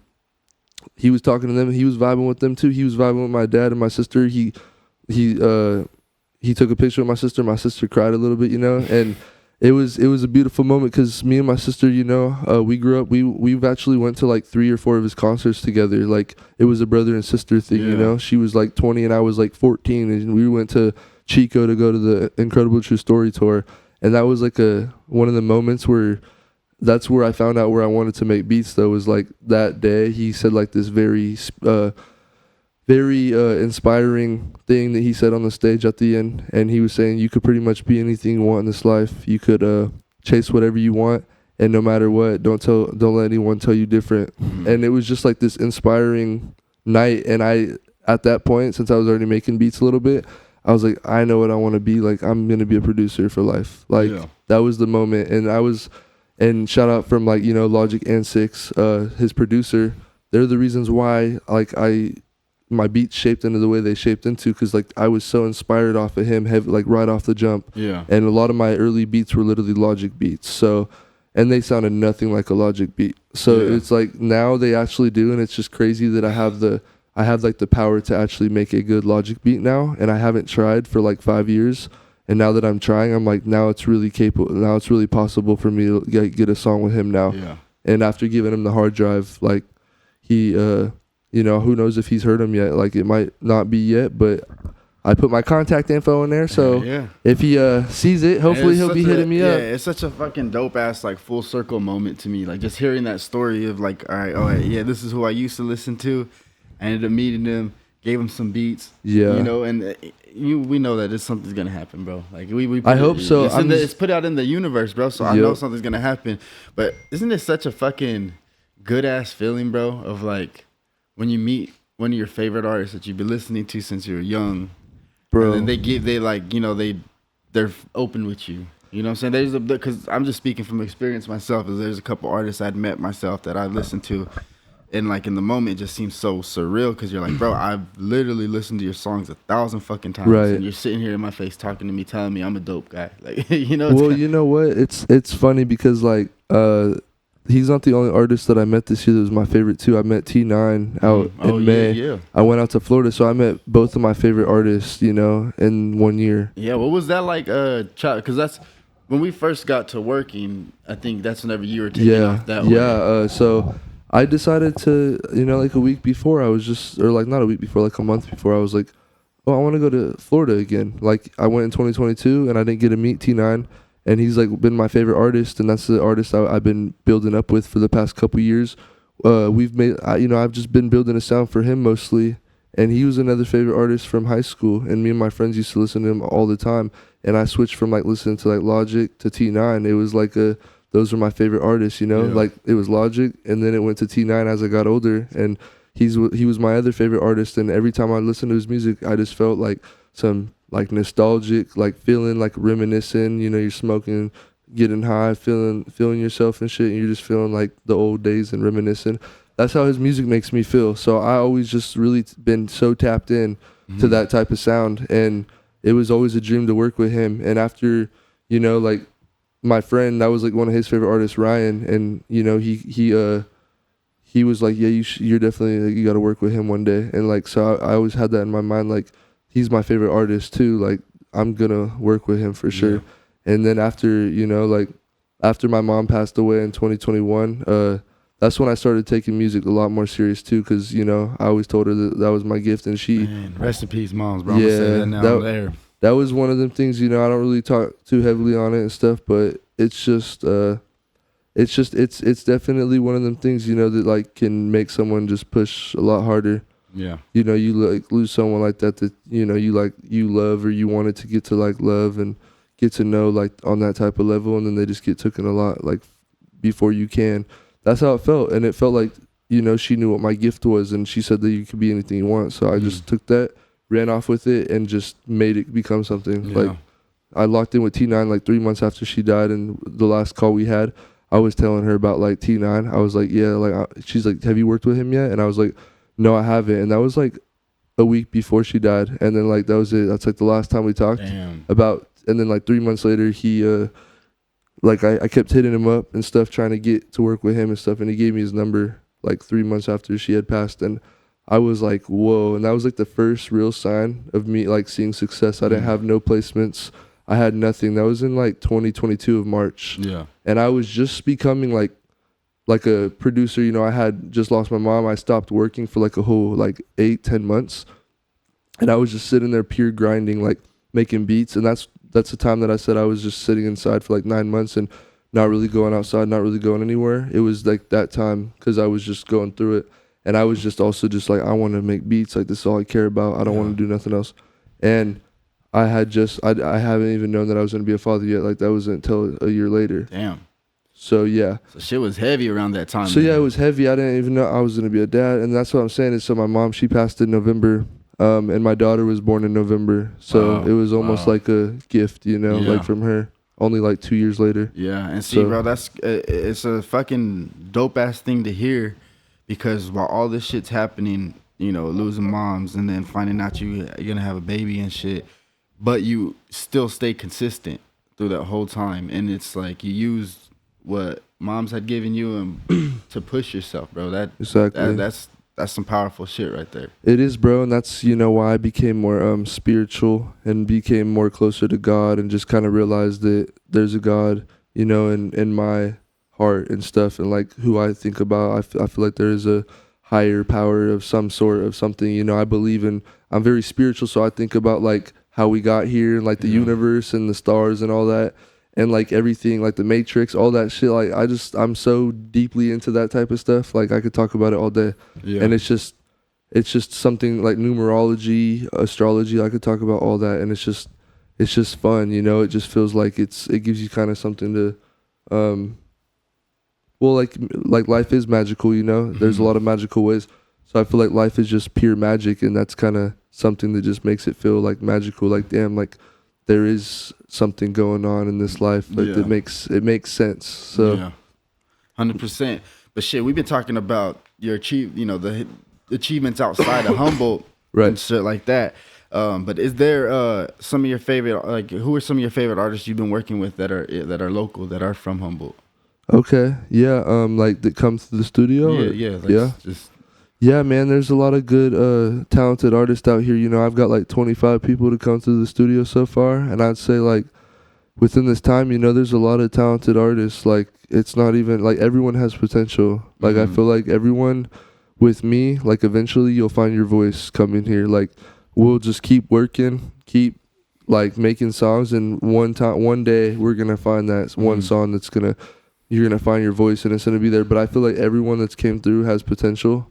he was talking to them. He was vibing with them too. He was vibing with my dad and my sister. He took a picture of my sister. My sister cried a little bit, you know. And it was a beautiful moment, because me and my sister, you know, we grew up. We've actually went to like 3 or 4 of his concerts together. Like it was a brother and sister thing, you know. She was like 20 and I was like 14, and we went to Chico to go to the Incredible True Story tour. And that was like one of the moments where that's where I found out where I wanted to make beats, though, was like that day. He said like this very inspiring thing that he said on the stage at the end. And he was saying you could pretty much be anything you want in this life. You could chase whatever you want. And no matter what, don't let anyone tell you different. Mm-hmm. And it was just like this inspiring night. And at that point, since I was already making beats a little bit, I was like, I know what I want to be. Like, I'm going to be a producer for life. Like, that was the moment. And shout out from like, Logic and Six, his producer. They're the reasons why like my beats shaped into the way they shaped into, because like I was so inspired off of him, like right off the jump. Yeah. And a lot of my early beats were literally Logic beats. So, and they sounded nothing like a Logic beat. So it's like now they actually do, and it's just crazy that I have like the power to actually make a good Logic beat now, and I haven't tried for like 5 years. And now that I'm trying, I'm like, now it's really capable. Now it's really possible for me to get a song with him now. Yeah. And after giving him the hard drive, like he, who knows if he's heard him yet? Like it might not be yet, but I put my contact info in there. So if he sees it, hopefully he'll be hitting me up. Yeah, it's such a fucking dope ass like full circle moment to me. Like just hearing that story of like, all right, this is who I used to listen to. I ended up meeting him, gave him some beats. Yeah. And we know that something's gonna happen, bro. Like I hope so. It's put out in the universe, bro. So I know something's gonna happen. But isn't it such a fucking good ass feeling, bro? Of like when you meet one of your favorite artists that you've been listening to since you were young, bro. And they're open with you. You know what I'm saying? Because I'm just speaking from experience myself. Is there's a couple artists I'd met myself that I listened to. And like in the moment, it just seems so surreal because you're like, bro, I've literally listened to your songs 1,000 fucking times, and you're sitting here in my face talking to me, telling me I'm a dope guy. Like, Well, you know what? It's funny because like he's not the only artist that I met this year that was my favorite too. I met T9 out in May. Yeah. I went out to Florida, so I met both of my favorite artists, in 1 year. Yeah, what was that like? Because that's when we first got to working. I think that's whenever you were taking off that way. Yeah. So I decided to, like a week before, I was just, or like not a week before, like a month before, I was like, oh, I want to go to Florida again. Like I went in 2022 and I didn't get to meet T9, and he's like been my favorite artist, and that's the artist I've been building up with for the past couple years. I've just been building a sound for him mostly, and he was another favorite artist from high school, and me and my friends used to listen to him all the time, and I switched from like listening to like Logic to T9. It was like those were my favorite artists, like it was Logic, and then it went to T9 as I got older, and he was my other favorite artist. And every time I listened to his music, I just felt like some like nostalgic, like feeling like reminiscing, you're smoking, getting high, feeling yourself and shit, and you're just feeling like the old days and reminiscing. That's how his music makes me feel. So I always just really been so tapped in to that type of sound, and it was always a dream to work with him. And after, like my friend, that was like one of his favorite artists, Ryan, and he was like, yeah, you're definitely, like, you got to work with him one day. And like, so I always had that in my mind, like he's my favorite artist too, like I'm gonna work with him for sure. And then after, after my mom passed away in 2021, that's when I started taking music a lot more serious too, because I always told her that was my gift, and she, man, rest in peace, moms, bro. Yeah, I'm say that now there. That was one of them things, I don't really talk too heavily on it and stuff, but it's definitely one of them things, that like can make someone just push a lot harder. Yeah. You like lose someone like that you love, or you wanted to get to like love and get to know like on that type of level, and then they just get taken a lot like before you can. That's how it felt, and it felt like, she knew what my gift was, and she said that you could be anything you want. So I just took that, ran off with it, and just made it become something. Yeah. Like I locked in with T9 like 3 months after she died, and the last call we had, I was telling her about like T9. I was like, yeah, like she's like, have you worked with him yet? And I was like, no, I haven't. And that was like a week before she died, and then like that was it. That's like the last time we talked about. And then like 3 months later, he I kept hitting him up and stuff, trying to get to work with him and stuff, and he gave me his number like 3 months after she had passed, and I was like, whoa. And that was like the first real sign of me like seeing success. I didn't have no placements. I had nothing. That was in like 2022 of March. Yeah. And I was just becoming like a producer. I had just lost my mom. I stopped working for like a whole like 8-10 months. And I was just sitting there pure grinding, like making beats. And that's that's the time that I said I was just sitting inside for like 9 months and not really going outside, not really going anywhere. It was like that time because I was just going through it. And I was just also just like, I want to make beats. Like, this is all I care about. I don't want to do nothing else. And I haven't even known that I was going to be a father yet. Like, that wasn't until a year later. Damn. So, yeah. So shit was heavy around that time. So, yeah, it was heavy. I didn't even know I was going to be a dad. And that's what I'm saying is, so my mom, she passed in November. And my daughter was born in November. So it was almost like a gift, you know, like from her. Only like 2 years later. Yeah, and see, bro, that's it's a fucking dope ass thing to hear, because while all this shit's happening, you know, losing moms and then finding out you're gonna have a baby and shit, but you still stay consistent through that whole time, and it's like you used what moms had given you and to push yourself, bro. That's some powerful shit right there. It is, bro, and that's, you know, why I became more spiritual and became more closer to God and just kind of realized that there's a God, you know, in my heart and stuff, and like who I think about. I feel like there is a higher power of some sort of something, you know. I believe in, I'm very spiritual, so I think about like how we got here and like the universe and the stars and all that. And like everything, like the Matrix, all that shit, like I'm so deeply into that type of stuff. Like I could talk about it all day. Yeah. And it's just something like numerology, astrology. I could talk about all that, and it's just fun, you know. It just feels like it gives you kind of something to, well, like life is magical, you know. There's a lot of magical ways. So I feel like life is just pure magic, and that's kind of something that just makes it feel like magical. Like, damn, like there is something going on in this life, like it makes sense. So 100%. But shit, we've been talking about your the achievements outside of Humboldt, right, and shit like that. But is there some of your favorite, like, who are some of your favorite artists you've been working with that are local, that are from Humboldt? Okay, yeah, like that come to the studio. Yeah, man, there's a lot of good, talented artists out here. You know, I've got like 25 people to come to the studio so far. And I'd say like within this time, you know, there's a lot of talented artists. Like it's not even like everyone has potential. Like I feel like everyone with me, like eventually you'll find your voice coming here. Like we'll just keep working, keep like making songs. And one day we're going to find that one song you're going to find your voice and it's going to be there. But I feel like everyone that's came through has potential.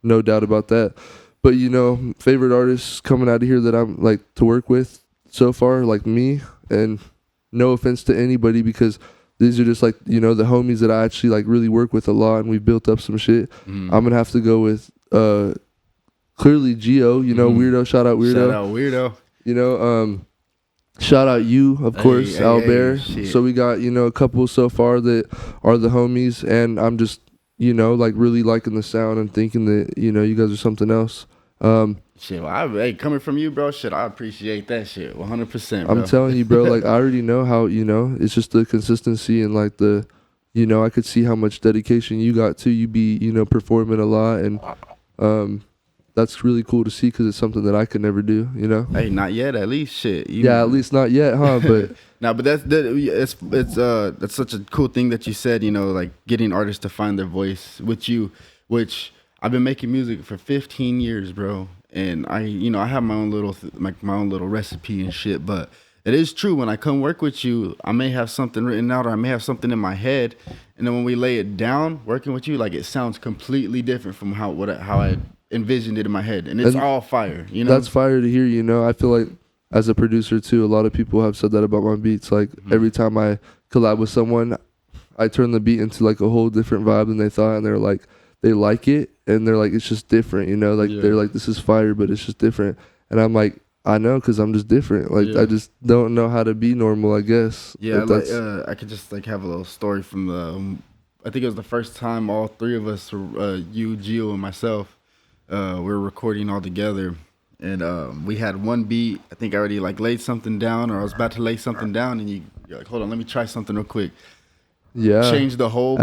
No doubt about that. But you know, favorite artists coming out of here that I'm like to work with so far, like me, and no offense to anybody, because these are just like, you know, the homies that I actually like really work with a lot, and we built up some shit. I'm gonna have to go with clearly Gio, you know, Weirdo, shout out Weirdo. You know, shout out you, of course, Albert. So we got, you know, a couple so far that are the homies, and I'm just, you know, like really liking the sound and thinking that, you know, you guys are something else. Shit, well, coming from you, bro, shit, I appreciate that shit 100%, bro. I'm telling you, bro, like I already know how, you know, it's just the consistency and like the, you know, I could see how much dedication you got to. You be, you know, performing a lot, and that's really cool to see, because it's something that I could never do, you know. Hey, not yet, at least, shit. At least not yet, huh? But no, but that's such a cool thing that you said, you know, like getting artists to find their voice with you, which I've been making music for 15 years, bro. And I have my own little recipe and shit, but it is true, when I come work with you, I may have something written out, or I may have something in my head, and then when we lay it down working with you, like it sounds completely different from how I envisioned it in my head, and it's all fire, you know. That's fire to hear, you know. I feel like as a producer too, a lot of people have said that about my beats. Like every time I collab with someone, I turn the beat into like a whole different vibe than they thought, and they're like, they like it, and they're like, it's just different, you know. Like they're like, this is fire, but it's just different. And I'm like, I know, because I'm just different. Like I just don't know how to be normal, I guess. Yeah, like, I could just like have a little story from the I think it was the first time all three of us, you, Gio, and myself, we were recording all together, and we had one beat. I think I already like laid something down, or I was about to lay something down, and you're like, hold on, let me try something real quick. Yeah. Changed the whole,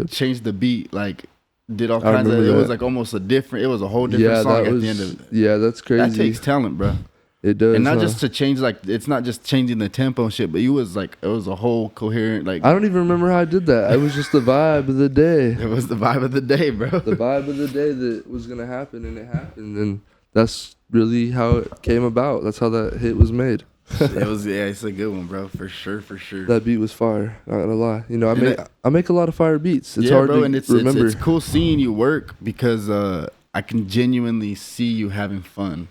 changed the beat, like did all kinds of, it was like almost it was a whole different song at the end of it. Yeah, that's crazy. That takes talent, bro. It does. And not just to change, like, it's not just changing the tempo and shit, but it was a whole coherent, like. I don't even remember how I did that. It was just the vibe of the day. It was the vibe of the day, bro. The vibe of the day that was going to happen, and it happened. And that's really how it came about. That's how that hit was made. It was, yeah, it's a good one, bro, for sure. That beat was fire. Not gonna lie. You know, I make a lot of fire beats. It's hard bro, to and remember. It's cool seeing you work because I can genuinely see you having fun.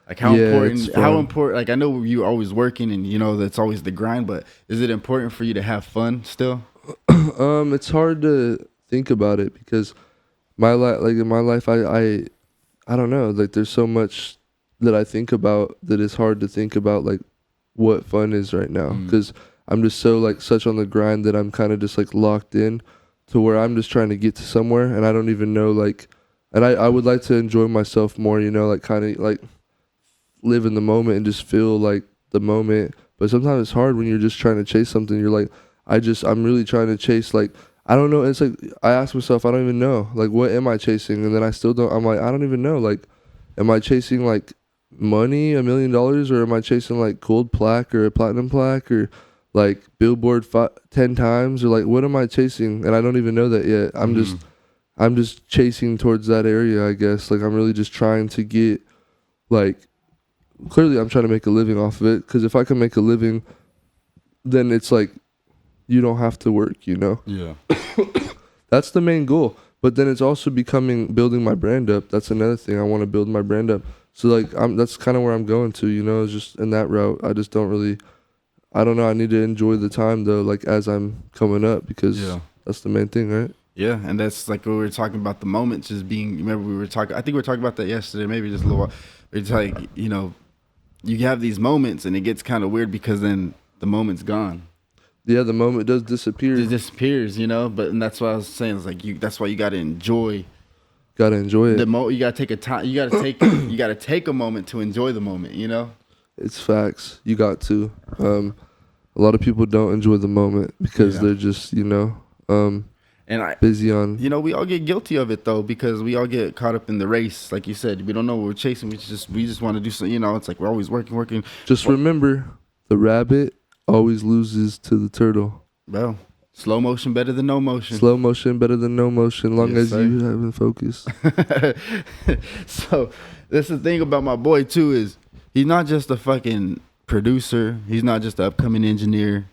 Like how important. Like I know you're always working, and you know that's always the grind. But is it important for you to have fun still? It's hard to think about it because in my life, I don't know. Like there's so much that I think about that it's hard to think about like what fun is right now because I'm just so like such on the grind that I'm kind of just like locked in to where I'm just trying to get to somewhere and I don't even know like, and I would like to enjoy myself more, you know, like kind of like live in the moment and just feel like the moment. But sometimes it's hard when you're just trying to chase something. You're like, I'm really trying to chase like, I don't know. It's like, I ask myself, I don't even know. Like, what am I chasing? And then I still don't, I'm like, I don't even know. Like, am I chasing like money, $1 million, or am I chasing like gold plaque or a platinum plaque or like Billboard 10 times or like, what am I chasing? And I don't even know that yet. I'm just chasing towards that area, I guess. Like, I'm really just trying to get like, clearly I'm trying to make a living off of it. Cause if I can make a living, then it's like, you don't have to work, you know? Yeah. That's the main goal. But then it's also building my brand up. That's another thing. I want to build my brand up. So like, that's kind of where I'm going to, you know, it's just in that route. I just don't really, I don't know. I need to enjoy the time though, like as I'm coming up because that's the main thing, right? Yeah. And that's like what we were talking about, the moments just being, remember I think we were talking about that yesterday, maybe just a little while. It's like, you know, you have these moments and it gets kind of weird because then the moment's gone. Yeah, the moment does disappear. It disappears, you know. But and that's what I was saying. It's like that's why you got to enjoy. Got to enjoy it. You got to take a time. You got to take. You got to take a moment to enjoy the moment. You know. It's facts. You got to. A lot of people don't enjoy the moment because they're just, you know, busy on. You know, we all get guilty of it though because we all get caught up in the race. Like you said, we don't know what we're chasing. We just want to do something. You know, it's like we're always working. Just remember, the rabbit always loses to the turtle. Bro, slow motion better than no motion. Slow motion better than no motion, long as you haven't focused. So that's the thing about my boy too is he's not just a fucking producer. He's not just an upcoming engineer.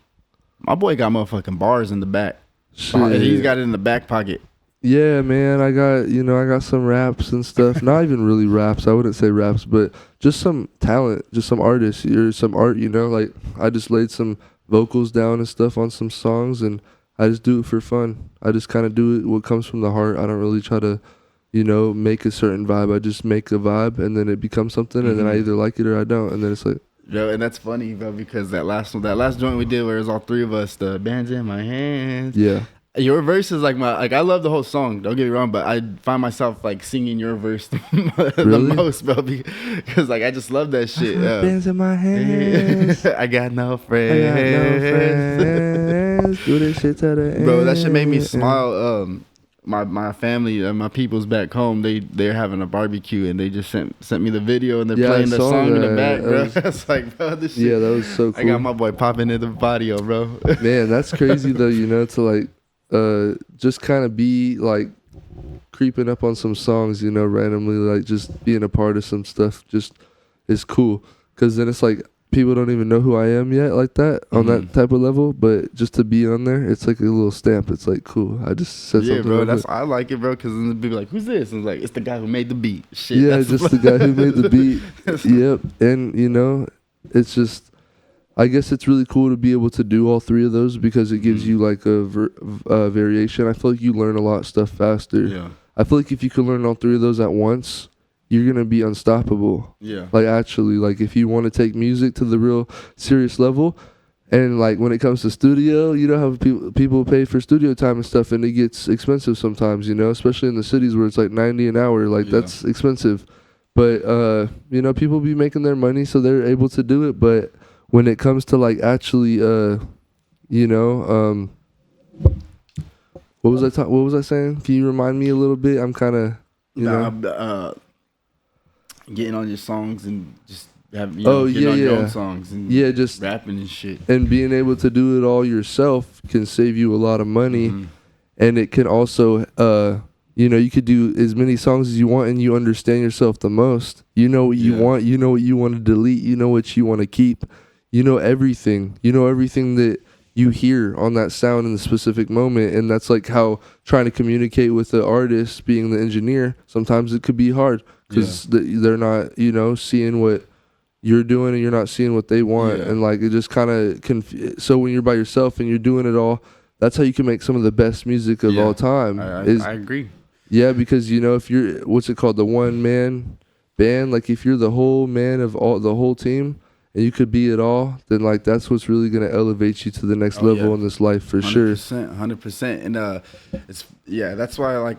My boy got motherfucking bars in the back. Shit. He's got it in the back pocket. Yeah, man, I got some raps and stuff. Not even really raps. I wouldn't say raps, but just some talent, just some artists or some art, you know? Like, I just laid some vocals down and stuff on some songs, and I just do it for fun. I just kind of do it what comes from the heart. I don't really try to, you know, make a certain vibe. I just make a vibe, and then it becomes something, and then I either like it or I don't, and then it's like... Yo, and that's funny, bro, because that last joint we did where it was all three of us, the band's in my hands. Yeah. Your verse is like I love the whole song, don't get me wrong, but I find myself like singing your verse the most, bro, because like I just love that shit. Bands in my hands. I got no friends. Do this shit to the end. Bro, that shit made me smile. My family, my people's back home, they're having a barbecue and they just sent me the video and they're playing the song in the back, bro. That's like, bro, this shit. Yeah, that was so cool. I got my boy popping in the patio, bro. Man, that's crazy though, you know, to like just kind of be like creeping up on some songs, you know, randomly, like just being a part of some stuff just is cool. Cause then it's like people don't even know who I am yet, like that on that type of level. But just to be on there, it's like a little stamp. It's like cool. I just said something. Yeah, bro. I like it, bro. Cause then people like, who's this? And it's like, it's the guy who made the beat. Shit. Yeah, just the guy who made the beat. Yep. And you know, it's just. I guess it's really cool to be able to do all three of those because it gives you like a variation. I feel like you learn a lot of stuff faster. Yeah. I feel like if you can learn all three of those at once, you're going to be unstoppable. Yeah. Like actually, like if you want to take music to the real serious level and like when it comes to studio, you know how people pay for studio time and stuff and it gets expensive sometimes, you know, especially in the cities where it's like $90 an hour, like that's expensive. But, you know, people be making their money so they're able to do it. But when it comes to like actually, you know, what was I saying? Can you remind me a little bit? I'm kind of, you know, getting on your songs and just having your own songs and just rapping and shit. And being able to do it all yourself can save you a lot of money, and it can also, you know, you could do as many songs as you want, and you understand yourself the most. You know what you want. You know what you want to delete. You know what you want to keep. you know everything. You know everything that you hear on that sound in the specific moment, and that's like how trying to communicate with the artist, being the engineer, sometimes it could be hard because they're not, you know, seeing what you're doing and you're not seeing what they want, and like it just kind of so when you're by yourself and you're doing it all, that's how you can make some of the best music of all time. I agree. Yeah, because you know, if you're what's it called, the one man band, like if you're the whole man of all the whole team and you could be it all, then like that's what's really gonna elevate you to the next level in this life for 100%. And it's that's why I like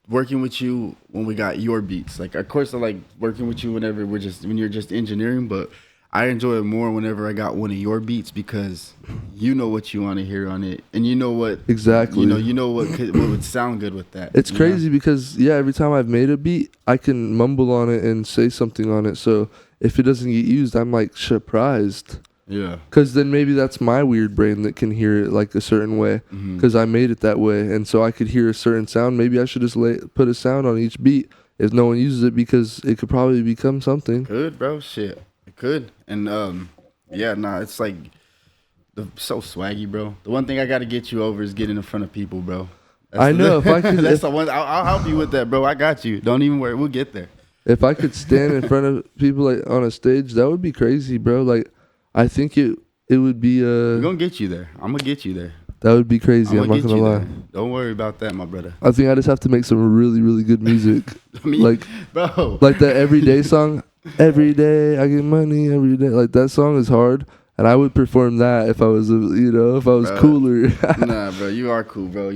working with you when we got your beats. Like of course I like working with you whenever when you're just engineering, but I enjoy it more whenever I got one of your beats because you know what you want to hear on it, and you know what exactly. You know what would sound good with that. It's crazy because every time I've made a beat, I can mumble on it and say something on it. So if it doesn't get used, I'm like surprised. Yeah. Because then maybe that's my weird brain that can hear it like a certain way because I made it that way, and so I could hear a certain sound. Maybe I should just put a sound on each beat if no one uses it because it could probably become something. Good, bro. Shit. Could and it's like so swaggy, bro. The one thing I got to get you over is getting in front of people, bro. I know if I could. That's the one. I'll help you with that, bro. I got you. Don't even worry. We'll get there. If I could stand in front of people like on a stage, that would be crazy, bro. Like I think it would be. We're gonna get you there. I'm gonna get you there. That would be crazy. I'm not gonna lie. There. Don't worry about that, my brother. I think I just have to make some really, really good music. I mean, like, bro, like that everyday song. Every day I get money. Every day, like that song is hard, and I would perform that if I was, if I was cooler. Nah, bro, you are cool, bro.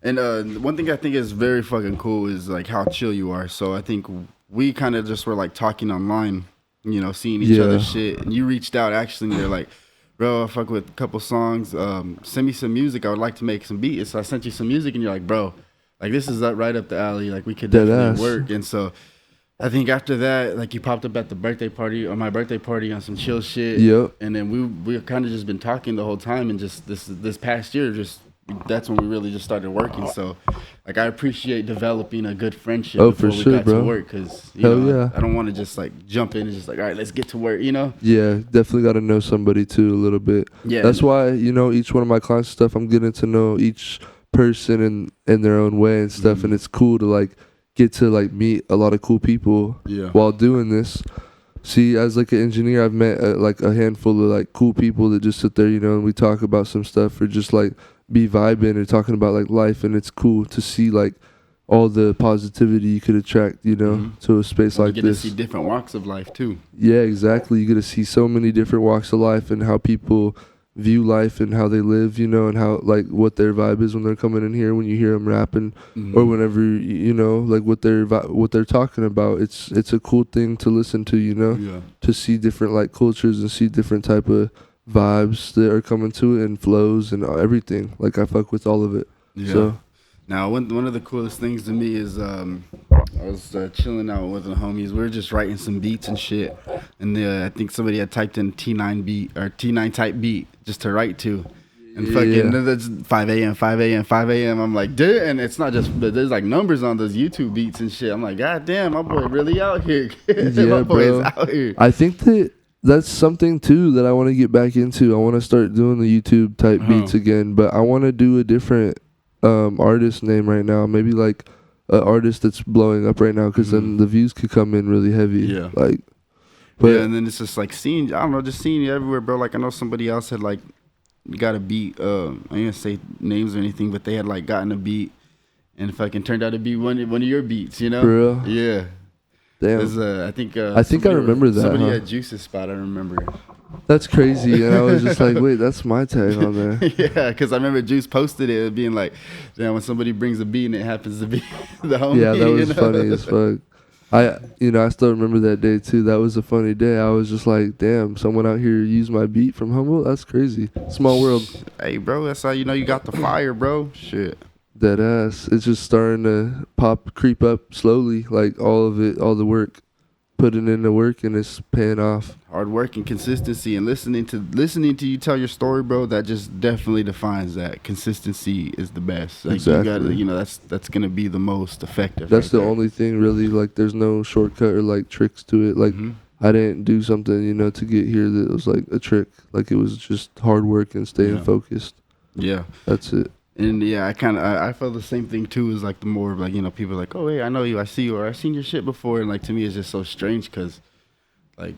And one thing I think is very fucking cool is like how chill you are. So I think we kind of just were like talking online, you know, seeing each other's shit, and you reached out actually, and you're like, bro, I fuck with a couple songs. Send me some music. I would like to make some beats. So I sent you some music, and you're like, bro, like this is right up the alley. Like we could definitely work. And so I think after that, like you popped up at the birthday party or my birthday party on some chill shit. Yep. And then we kind of just been talking the whole time, and just this past year, that's when we really just started working. So like I appreciate developing a good friendship before we got to work, because I don't want to just like jump in and just like, all right, let's get to work, you know? Yeah, definitely got to know somebody too a little bit. Yeah, that's why each one of my clients and stuff, I'm getting to know each person in their own way and stuff, and it's cool to like get to like meet a lot of cool people while doing this. See, as like an engineer, I've met like a handful of like cool people that just sit there, and we talk about some stuff or just like be vibing or talking about like life, and it's cool to see like all the positivity you could attract, to a space like this. You get to see different walks of life too. Yeah, exactly. You get to see so many different walks of life and how people view life and how they live, and how like what their vibe is when they're coming in here, when you hear them rapping or whenever like what they're talking about. It's a cool thing to listen to, to see different like cultures and see different type of vibes that are coming to it and flows and everything. Like I fuck with all of it. So now one of the coolest things to me is I was chilling out with the homies. We were just writing some beats and shit, and I think somebody had typed in T9 beat or T9 type beat just to write to, and fucking that's 5 a.m. I'm like, dude, and it's not just, but there's like numbers on those YouTube beats and shit. I'm like, god damn, my boy really out here. My boy is out here. I think that's something too that I want to get back into. I want to start doing the YouTube type beats again, but I want to do a different artist name right now. Maybe like an artist that's blowing up right now, because then the views could come in really heavy. Yeah. Like, but and then it's just like seeing you everywhere, bro. Like I know somebody else had like got a beat. I ain't gonna say names or anything, but they had like gotten a beat and fucking turned out to be one of your beats. For real? Yeah. Damn. I think I remember that. Somebody had Juice's spot. I remember. That's crazy, and I was just like, wait, that's my tag on there. Yeah, because I remember Juice posted it being like, damn, when somebody brings a beat and it happens to be the homie. Yeah, that was funny as fuck. I still remember that day too. That was a funny day. I was just like, damn, someone out here used my beat from Humboldt. That's crazy. Small world. Hey, bro, that's how you got the fire, bro. Shit. Dead ass. It's just starting to creep up slowly. Like all of it, all the work, putting in the work, and it's paying off. Hard work and consistency, and listening to you tell your story, bro. That just definitely defines that consistency is the best. Like exactly. You gotta, that's gonna be the most effective. That's the only thing really. Like there's no shortcut or like tricks to it. Like I didn't do something, you know, to get here that was like a trick. Like it was just hard work and staying focused. Yeah. That's it. And yeah, I felt the same thing too. Is like the more like, you know, people are like, oh hey, I know you, I see you, or I've seen your shit before, and like to me it's just so strange because like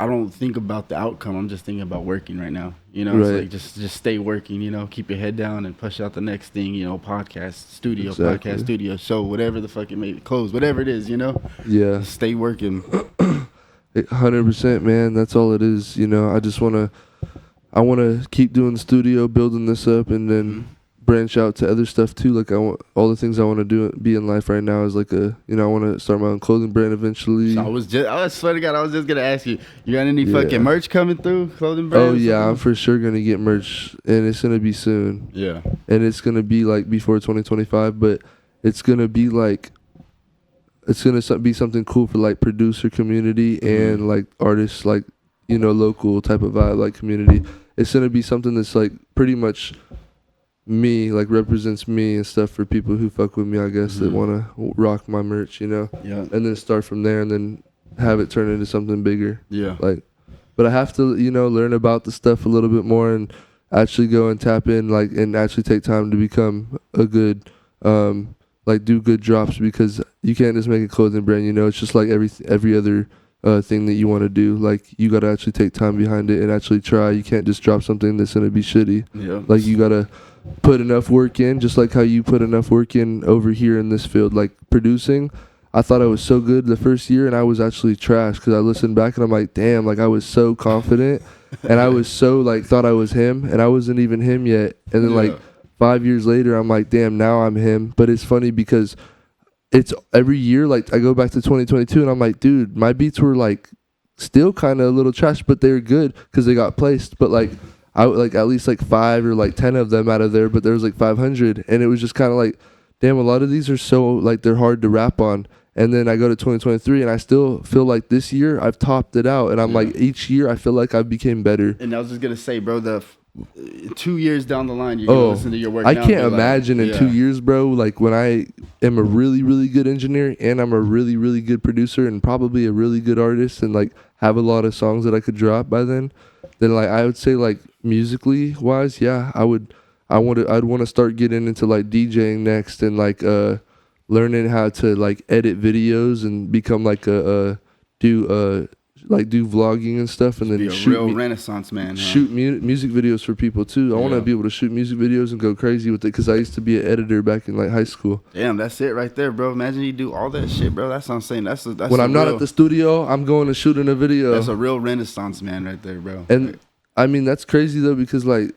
I don't think about the outcome. I'm just thinking about working right now. You know, Right. it's like just stay working. You know, keep your head down and push out the next thing. You know, podcast studio, Exactly. podcast studio, show, whatever the fuck it may be, close, whatever it is. You know, Yeah. just stay working. 100%, man. That's all it is. You know, I want to keep doing the studio, building this up, and then branch out to other stuff too. Like I want all the things I want to do, be in life right now is like I want to start my own clothing brand eventually. So I swear to God, I was just gonna ask you got any fucking merch coming through, clothing brand? Oh yeah, I'm for sure gonna get merch, and it's gonna be soon. Yeah, and it's gonna be like before 2025, but it's gonna be like it's gonna be something cool for like producer community and like artists, like, you know, local type of vibe, like community. It's gonna be something that's like pretty much me, like represents me and stuff for people who fuck with me, I guess, that want to rock my merch, you know. Yeah. And then start from there, and then have it turn into something bigger. Yeah. Like, but I have to, you know, learn about the stuff a little bit more and actually go and tap in, like, and actually take time to become a good, like, do good drops, because you can't just make a clothing brand, you know. It's just like every other thing that you want to do. Like, you got to actually take time behind it and actually try. You can't just drop something that's going to be shitty. Yeah. Like, you got to put enough work in, just like how you put enough work in over here in this field. Like, producing, I thought I was so good the first year, and I was actually trash, because I listened back and I'm like, damn, like I was so confident and I was so like thought I was him, and I wasn't even him yet. And then like 5 years later, I'm like, damn, now I'm him. But it's funny because it's every year, like I go back to 2022 and I'm like, dude, my beats were like still kind of a little trash, but they're good because they got placed. But like I like at least like 5 or like 10 of them out of there, but there was like 500, and it was just kind of like, damn, a lot of these are so like they're hard to rap on. And then I go to 2023 and I still feel like this year I've topped it out, and I'm like, each year I feel like I became better. And I was just gonna say, bro, 2 years down the line, you're gonna listen to your work. I now can't and be imagine like, in 2 years, bro, like when I am a really, really good engineer and I'm a really, really good producer and probably a really good artist and like have a lot of songs that I could drop by then like I would say like musically wise, yeah, I'd want to start getting into like DJing next, and like learning how to like edit videos and become like do vlogging and stuff, and then be a shoot real Renaissance man. Shoot music videos for people too. I want to be able to shoot music videos and go crazy with it, because I used to be an editor back in like high school. Damn, that's it right there, bro. Imagine you do all that shit, bro. That's what I'm saying. That's when I'm not at the studio, I'm going to shoot in a video. That's a real Renaissance man right there, bro. And I mean, that's crazy though, because like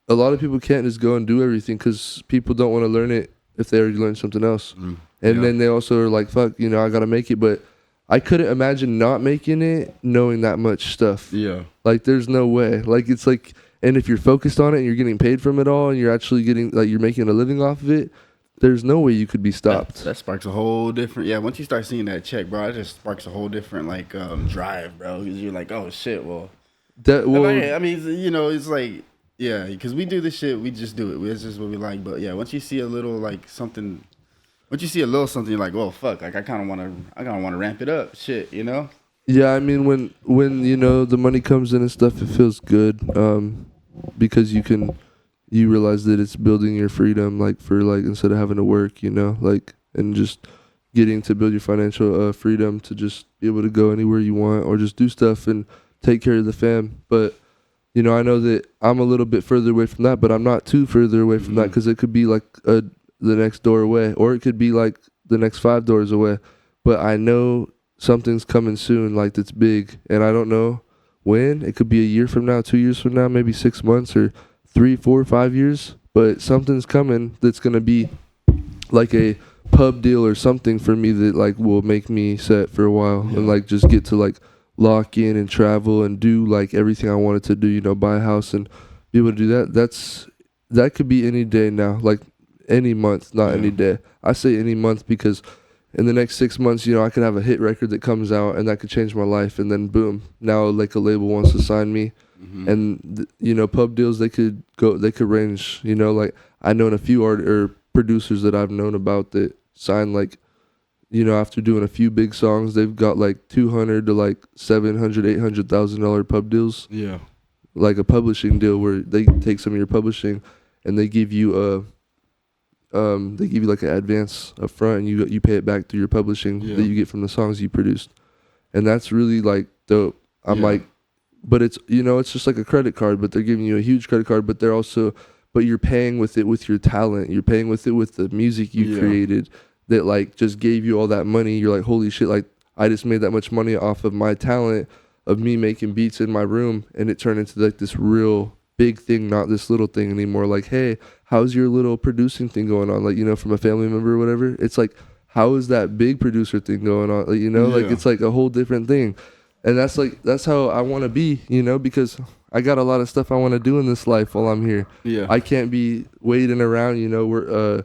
a lot of people can't just go and do everything because people don't want to learn it if they already learned something else. And then they also are like, fuck, you know, I got to make it. But I couldn't imagine not making it knowing that much stuff. Yeah. Like, there's no way. Like, it's like, and if you're focused on it and you're getting paid from it all and you're actually getting, like, you're making a living off of it, there's no way you could be stopped. That sparks a whole different, once you start seeing that check, bro, it just sparks a whole different, like, drive, bro. Because you're like, oh, shit, well. I mean, you know, it's like, yeah, because we do this shit, we just do it. It's just what we like. But, yeah, once you see a little, like, something... Once you see a little something, you're like, well, fuck, like I kind of want to ramp it up, shit, you know? Yeah, I mean, when you know the money comes in and stuff, it feels good, because you realize that it's building your freedom, like for like instead of having to work, you know, like, and just getting to build your financial freedom to just be able to go anywhere you want or just do stuff and take care of the fam. But you know, I know that I'm a little bit further away from that, but I'm not too further away from that, because it could be like the next door away, or it could be like the next 5 doors away. But I know something's coming soon, like that's big, and I don't know when. It could be a year from now, 2 years from now, maybe 6 months, or 3, 4, 5 years. But something's coming that's gonna be like a pub deal or something for me that like will make me set for a while, and like just get to like lock in and travel and do like everything I wanted to do, you know, buy a house and be able to do that. That could be any day now, like any month, not any day. I say any month because in the next 6 months, you know, I could have a hit record that comes out and that could change my life, and then boom, now like a label wants to sign me. And you know, pub deals, they could range, you know, like I know a few producers that I've known about that sign like you know, after doing a few big songs, they've got like 200 to like $700,000-$800,000 pub deals. Yeah. Like a publishing deal where they take some of your publishing and they give you like an advance up front, and you pay it back through your publishing that you get from the songs you produced. And that's really like dope. I'm like, but it's, you know, it's just like a credit card, but they're giving you a huge credit card, but you're paying with it with your talent. You're paying with it with the music you created that like just gave you all that money. You're like, holy shit, like I just made that much money off of my talent of me making beats in my room, and it turned into like this real big thing, not this little thing anymore. Like, hey, how's your little producing thing going on? Like, you know, from a family member or whatever. It's like, how is that big producer thing going on? Like, you know, like it's like a whole different thing. And that's how I want to be, you know, because I got a lot of stuff I want to do in this life while I'm here. Yeah. I can't be waiting around, you know, we're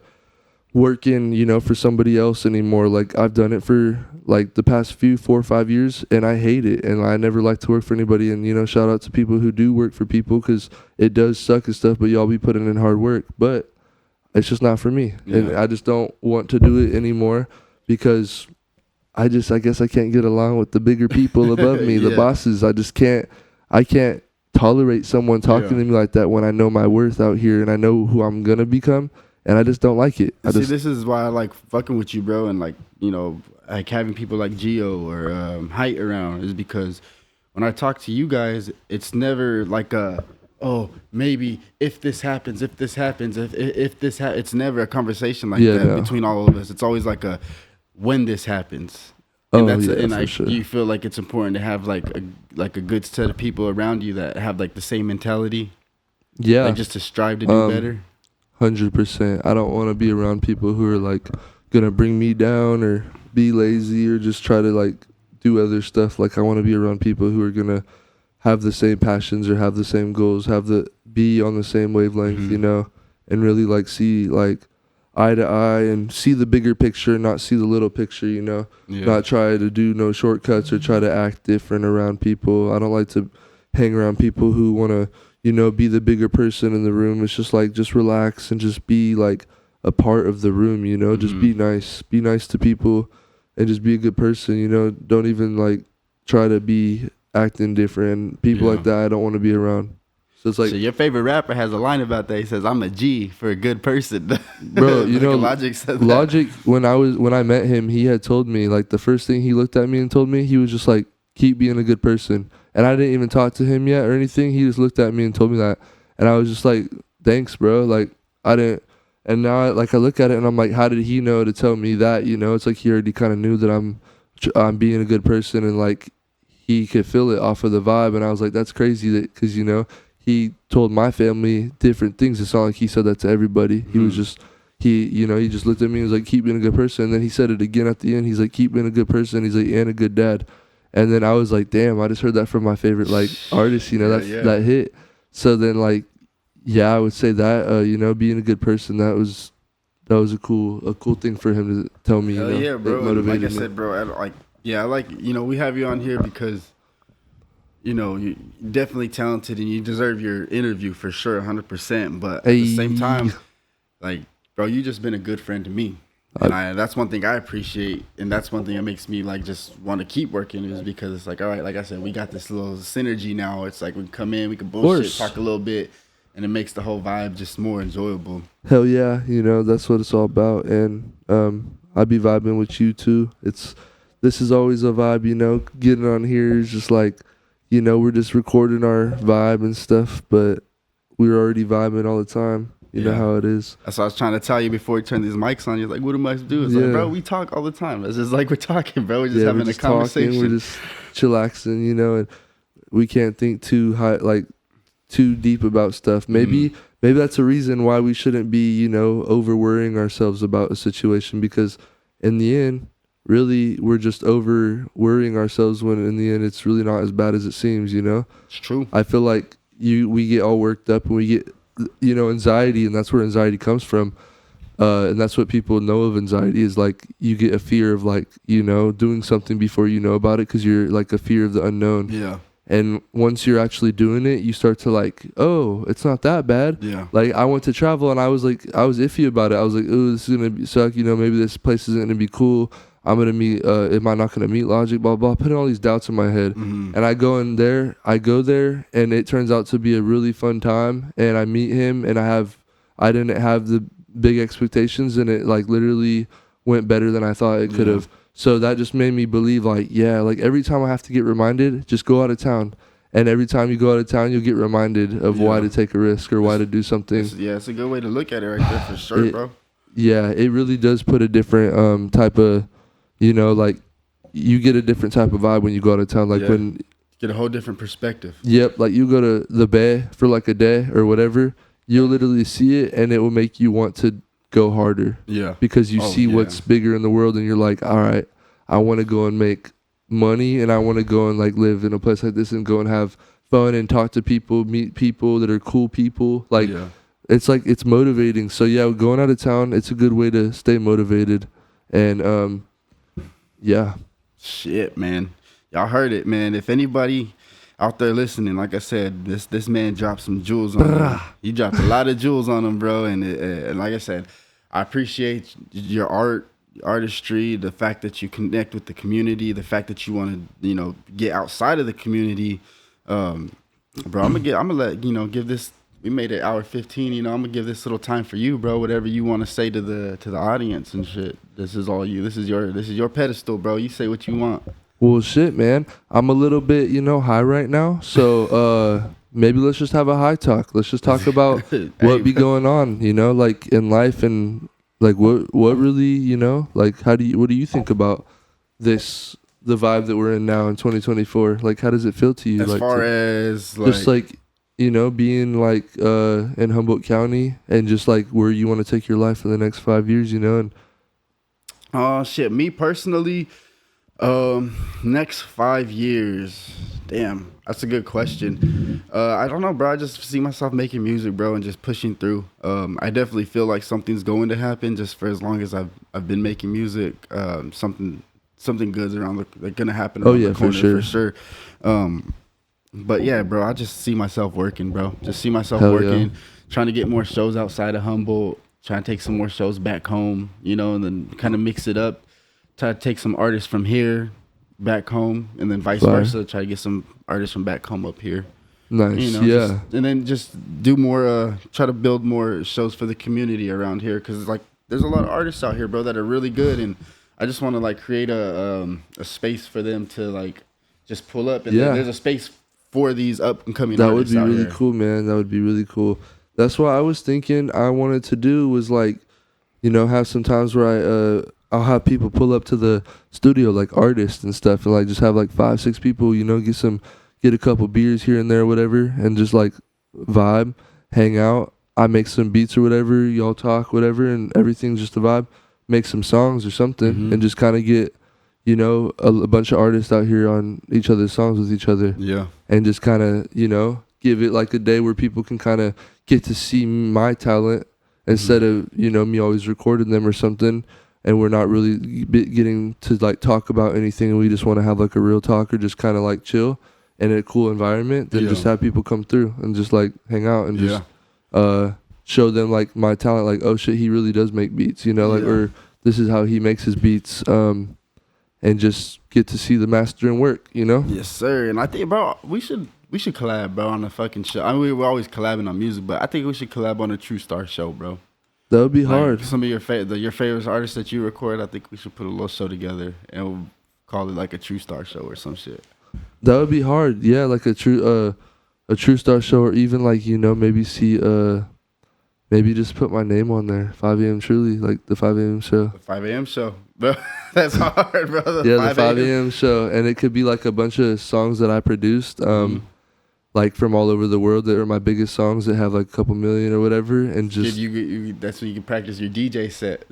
working, you know, for somebody else anymore. Like I've done it for like the past 4 or 5 years, and I hate it, and I never like to work for anybody. And, you know, shout out to people who do work for people, because it does suck and stuff, but y'all be putting in hard work. But it's just not for me. And I just don't want to do it anymore, because I guess I can't get along with the bigger people above me, the bosses. I can't tolerate someone talking to me like that when I know my worth out here and I know who I'm gonna become, and I just don't like it. This is why I like fucking with you, bro, and like, you know, like having people like Gio or Height around is because when I talk to you guys, it's never like maybe if this happens, if this it's never a conversation like that between all of us. It's always like a when this happens. And sure. You feel like it's important to have like a good set of people around you that have like the same mentality. Yeah. Like just to strive to do better. 100%. I don't want to be around people who are like gonna bring me down or be lazy or just try to like do other stuff. Like I want to be around people who are gonna have the same passions or have the same goals, be on the same wavelength, you know, and really like see like eye to eye and see the bigger picture, not see the little picture, you know. Not try to do no shortcuts or try to act different around people. I don't like to hang around people who want to, you know, be the bigger person in the room. It's just like, just relax and just be like a part of the room, you know. Just be nice to people and just be a good person, you know. Don't even like try to be acting different. People like that I don't want to be around. So it's like, so your favorite rapper has a line about that. He says, "I'm a G for a good person." Bro, you know, Logic said that. Logic, when I met him, he had told me, like, the first thing he looked at me and told me, he was just like, keep being a good person. And I didn't even talk to him yet or anything. He just looked at me and told me that. And I was just like, thanks, bro. Like, I didn't. And now I look at it and I'm like, how did he know to tell me that? You know, it's like he already kind of knew that I'm being a good person, and like he could feel it off of the vibe. And I was like, that's crazy, that because, you know, he told my family different things. It's not like he said that to everybody. He was just, you know, he just looked at me and was like, keep being a good person. And then he said it again at the end. He's like, keep being a good person. He's like, and a good dad. And then I was like, damn, I just heard that from my favorite like artist, you know, that hit. So then like, yeah, I would say that, you know, being a good person, that was a cool thing for him to tell me. Hell, you know, yeah, bro. Like I said, bro, I like, you know, we have you on here because, you know, you're definitely talented and you deserve your interview for sure, 100%. But at the same time, like, bro, you just been a good friend to me. And that's one thing I appreciate. And that's one thing that makes me, like, just want to keep working, is because it's like, all right, like I said, we got this little synergy now. It's like we can come in, we can bullshit, talk a little bit, and it makes the whole vibe just more enjoyable. Hell yeah. You know, that's what it's all about. And I'd be vibing with you, too. This is always a vibe, you know. Getting on here is just like, you know, we're just recording our vibe and stuff, but we're already vibing all the time. You know how it is. That's what I was trying to tell you before you turn these mics on. You're like, what do mics do? It's like, bro, we talk all the time. It's just like we're talking, bro. We're just having a conversation. We're just chillaxing, you know, and we can't think too high, like too deep about stuff. Maybe that's a reason why we shouldn't be, you know, over worrying ourselves about a situation, because in the end, really, we're just over worrying ourselves when in the end it's really not as bad as it seems, you know? It's true. I feel like we get all worked up and we get, you know, anxiety, and that's where anxiety comes from. And that's what people know of anxiety, is like you get a fear of like, you know, doing something before you know about it, because you're like a fear of the unknown. Yeah. And once you're actually doing it, you start to like, oh, it's not that bad. Yeah. Like I went to travel and I was iffy about it. I was like, oh, this is going to suck. You know, maybe this place isn't going to be cool. I'm gonna meet. Am I not gonna meet Logic? Blah blah. Putting all these doubts in my head, and I go there, and it turns out to be a really fun time. And I meet him, and I didn't have the big expectations, and it like literally went better than I thought it could have. So that just made me believe, like, yeah, like every time I have to get reminded, just go out of town. And every time you go out of town, you'll get reminded of why to take a risk or why to do something. It's a good way to look at it right there for sure, bro. Yeah, it really does put a different type of, like, you get a different type of vibe when you go out of town. Like when get a whole different perspective. Yep, like you go to the Bay for like a day or whatever, you'll literally see it, and it will make you want to go harder. Yeah, because you see what's bigger in the world, and you're like, all right, I want to go and make money, and I want to go and like live in a place like this and go and have fun and talk to people, meet people that are cool people. Like it's like it's motivating. So yeah, going out of town, it's a good way to stay motivated. And shit, man, y'all heard it, man. If anybody out there listening, like I said, this man dropped some jewels on him. He dropped a lot of jewels on him, bro. And like I said, I appreciate your artistry, the fact that you connect with the community, the fact that you want to, get outside of the community. Bro, I'm gonna let, give this, we made it hour 15, I'm gonna give this little time for you, bro. Whatever you want to say to the audience and shit. This is all you. This is your pedestal, bro. You say what you want. Well, shit, man. I'm a little bit, high right now. So maybe let's just have a high talk. Let's just talk about what be going on, like in life, and like what really, like what do you think about the vibe that we're in now in 2024? Like, how does it feel to you? As like far as just like, being like in Humboldt County, and just like where you want to take your life for the next 5 years, and oh shit, me personally, next 5 years, damn, that's a good question. I don't know, bro. I just see myself making music, bro, and just pushing through. I definitely feel like something's going to happen just for as long as I've been making music. Something good's gonna happen around the corner for sure. But yeah, bro, I just see myself working, bro. Just see myself working, trying to get more shows outside of Humboldt, trying to take some more shows back home, and then kind of mix it up. Try to take some artists from here back home, and then vice versa. Try to get some artists from back home up here. Nice, and then just do more. Try to build more shows for the community around here, because like there's a lot of artists out here, bro, that are really good, and I just want to like create a space for them to like just pull up, and there's a space for these up and coming artists. That would be really cool, man. That would be really cool. That's what I was thinking I wanted to do, was like, have some times where I'll have people pull up to the studio, like artists and stuff, and like just have like 5-6 people, get a couple beers here and there, whatever, and just like vibe, hang out. I make some beats or whatever, y'all talk, whatever, and everything's just a vibe. Make some songs or something, and just kind of get, a bunch of artists out here on each other's songs with each other. Yeah. And just kind of, give it like a day where people can kind of get to see my talent instead of, me always recording them or something. And we're not really getting to like talk about anything, and we just want to have like a real talk or just kind of like chill in a cool environment. Then just have people come through and just like hang out and just show them like my talent. Like, oh shit, he really does make beats, or this is how he makes his beats. And just get to see the mastering work, Yes, sir. And I think, bro, we should collab, bro, on a fucking show. I mean, we're always collabing on music, but I think we should collab on a True Star show, bro. That would be hard. Some of your favorite artists that you record, I think we should put a little show together, and we'll call it like a True Star show or some shit. That would be hard. Yeah, like a True Star show, or even like, maybe see maybe just put my name on there. 5 a.m. Truly, like the 5 a.m. show. The 5 a.m. show. Bro, that's hard, brother. Yeah, the 5 a.m. show. And it could be like a bunch of songs that I produced, like from all over the world, that are my biggest songs that have like a couple million or whatever. And just that's when you can practice your DJ set.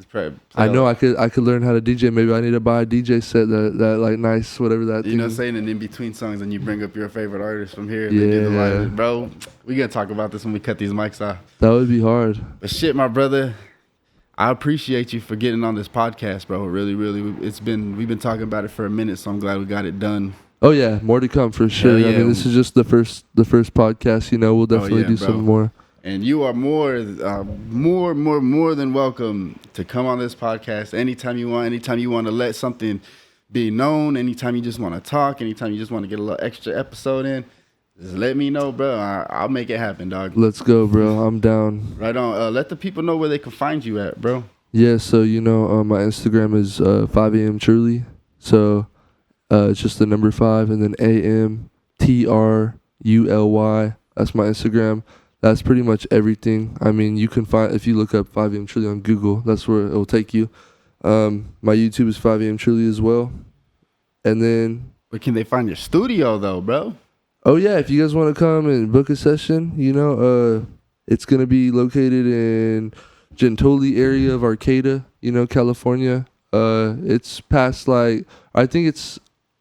I know I could learn how to DJ. Maybe I need to buy a DJ set that like nice, whatever that thing. What I'm saying? And in between songs, and you bring up your favorite artist from here. And they do the live. Bro, we got to talk about this when we cut these mics off. That would be hard. But shit, my brother, I appreciate you for getting on this podcast, bro. Really, really. We've been talking about it for a minute, so I'm glad we got it done. Oh yeah, more to come for sure. I mean, this is just the first podcast. We'll definitely do some more. And you are more than welcome to come on this podcast anytime you want. Anytime you want to let something be known. Anytime you just want to talk. Anytime you just want to get a little extra episode in. Just let me know, bro. I'll make it happen, dog. Let's go, bro. I'm down. Right on. Let the people know where they can find you at, bro. Yeah, so my Instagram is 5am truly. So it's just the number 5 and then AMTRULY. That's my Instagram. That's pretty much everything. I mean, you can find, if you look up 5am truly on Google, that's where it will take you. My YouTube is 5am truly as well. And then, where can they find your studio though, bro? Oh yeah, if you guys want to come and book a session, it's gonna be located in Gentoli area of Arcata, California. It's past I think it's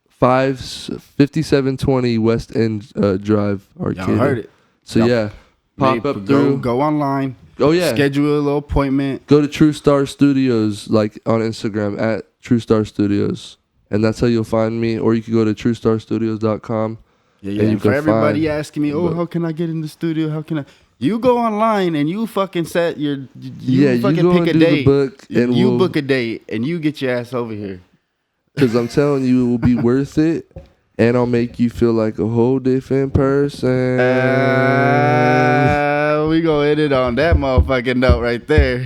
5720 West End Drive, Arcata. Y'all heard it. So yeah, pop up through. Go online. Oh yeah. Schedule a little appointment. Go to True Star Studios, on Instagram at True Star Studios, and that's how you'll find me. Or you can go to TrueStarStudios.com. Yeah. And for everybody asking me, how can I get in the studio? How can I? You go online and you fucking set your. You fucking pick a date. Book and you book a date and you get your ass over here. Because I'm telling you, it will be worth it, and I'll make you feel like a whole different person. We gonna end it on that motherfucking note right there.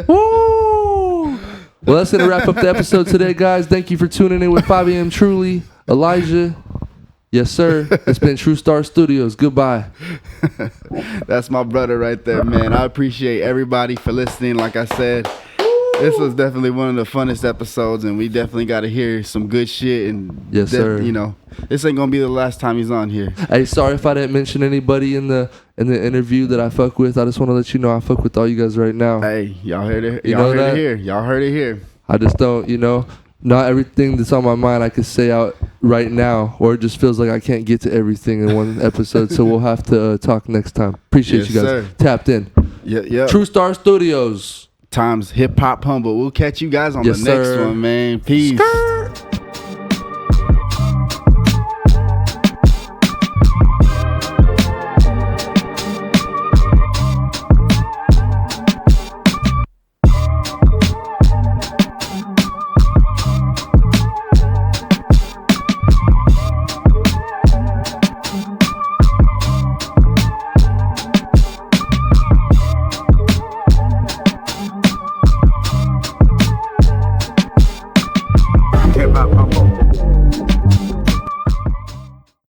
Woo! Well, that's gonna wrap up the episode today, guys. Thank you for tuning in with 5am truly, Elijah. Yes, sir. It's been True Star Studios. Goodbye. That's my brother right there, man. I appreciate everybody for listening. Like I said, this was definitely one of the funnest episodes, and we definitely got to hear some good shit. And yes, sir. This ain't gonna be the last time he's on here. Hey, sorry if I didn't mention anybody in the interview that I fuck with. I just want to let you know I fuck with all you guys right now. Hey, y'all heard it. Y'all heard it here. I just don't, not everything that's on my mind I could say out right now, or it just feels like I can't get to everything in one episode. So we'll have to talk next time. Appreciate you guys. Sir. Tapped in. Yeah. True Star Studios. Times Hip Hop Humble. We'll catch you guys on the next one, man. Peace.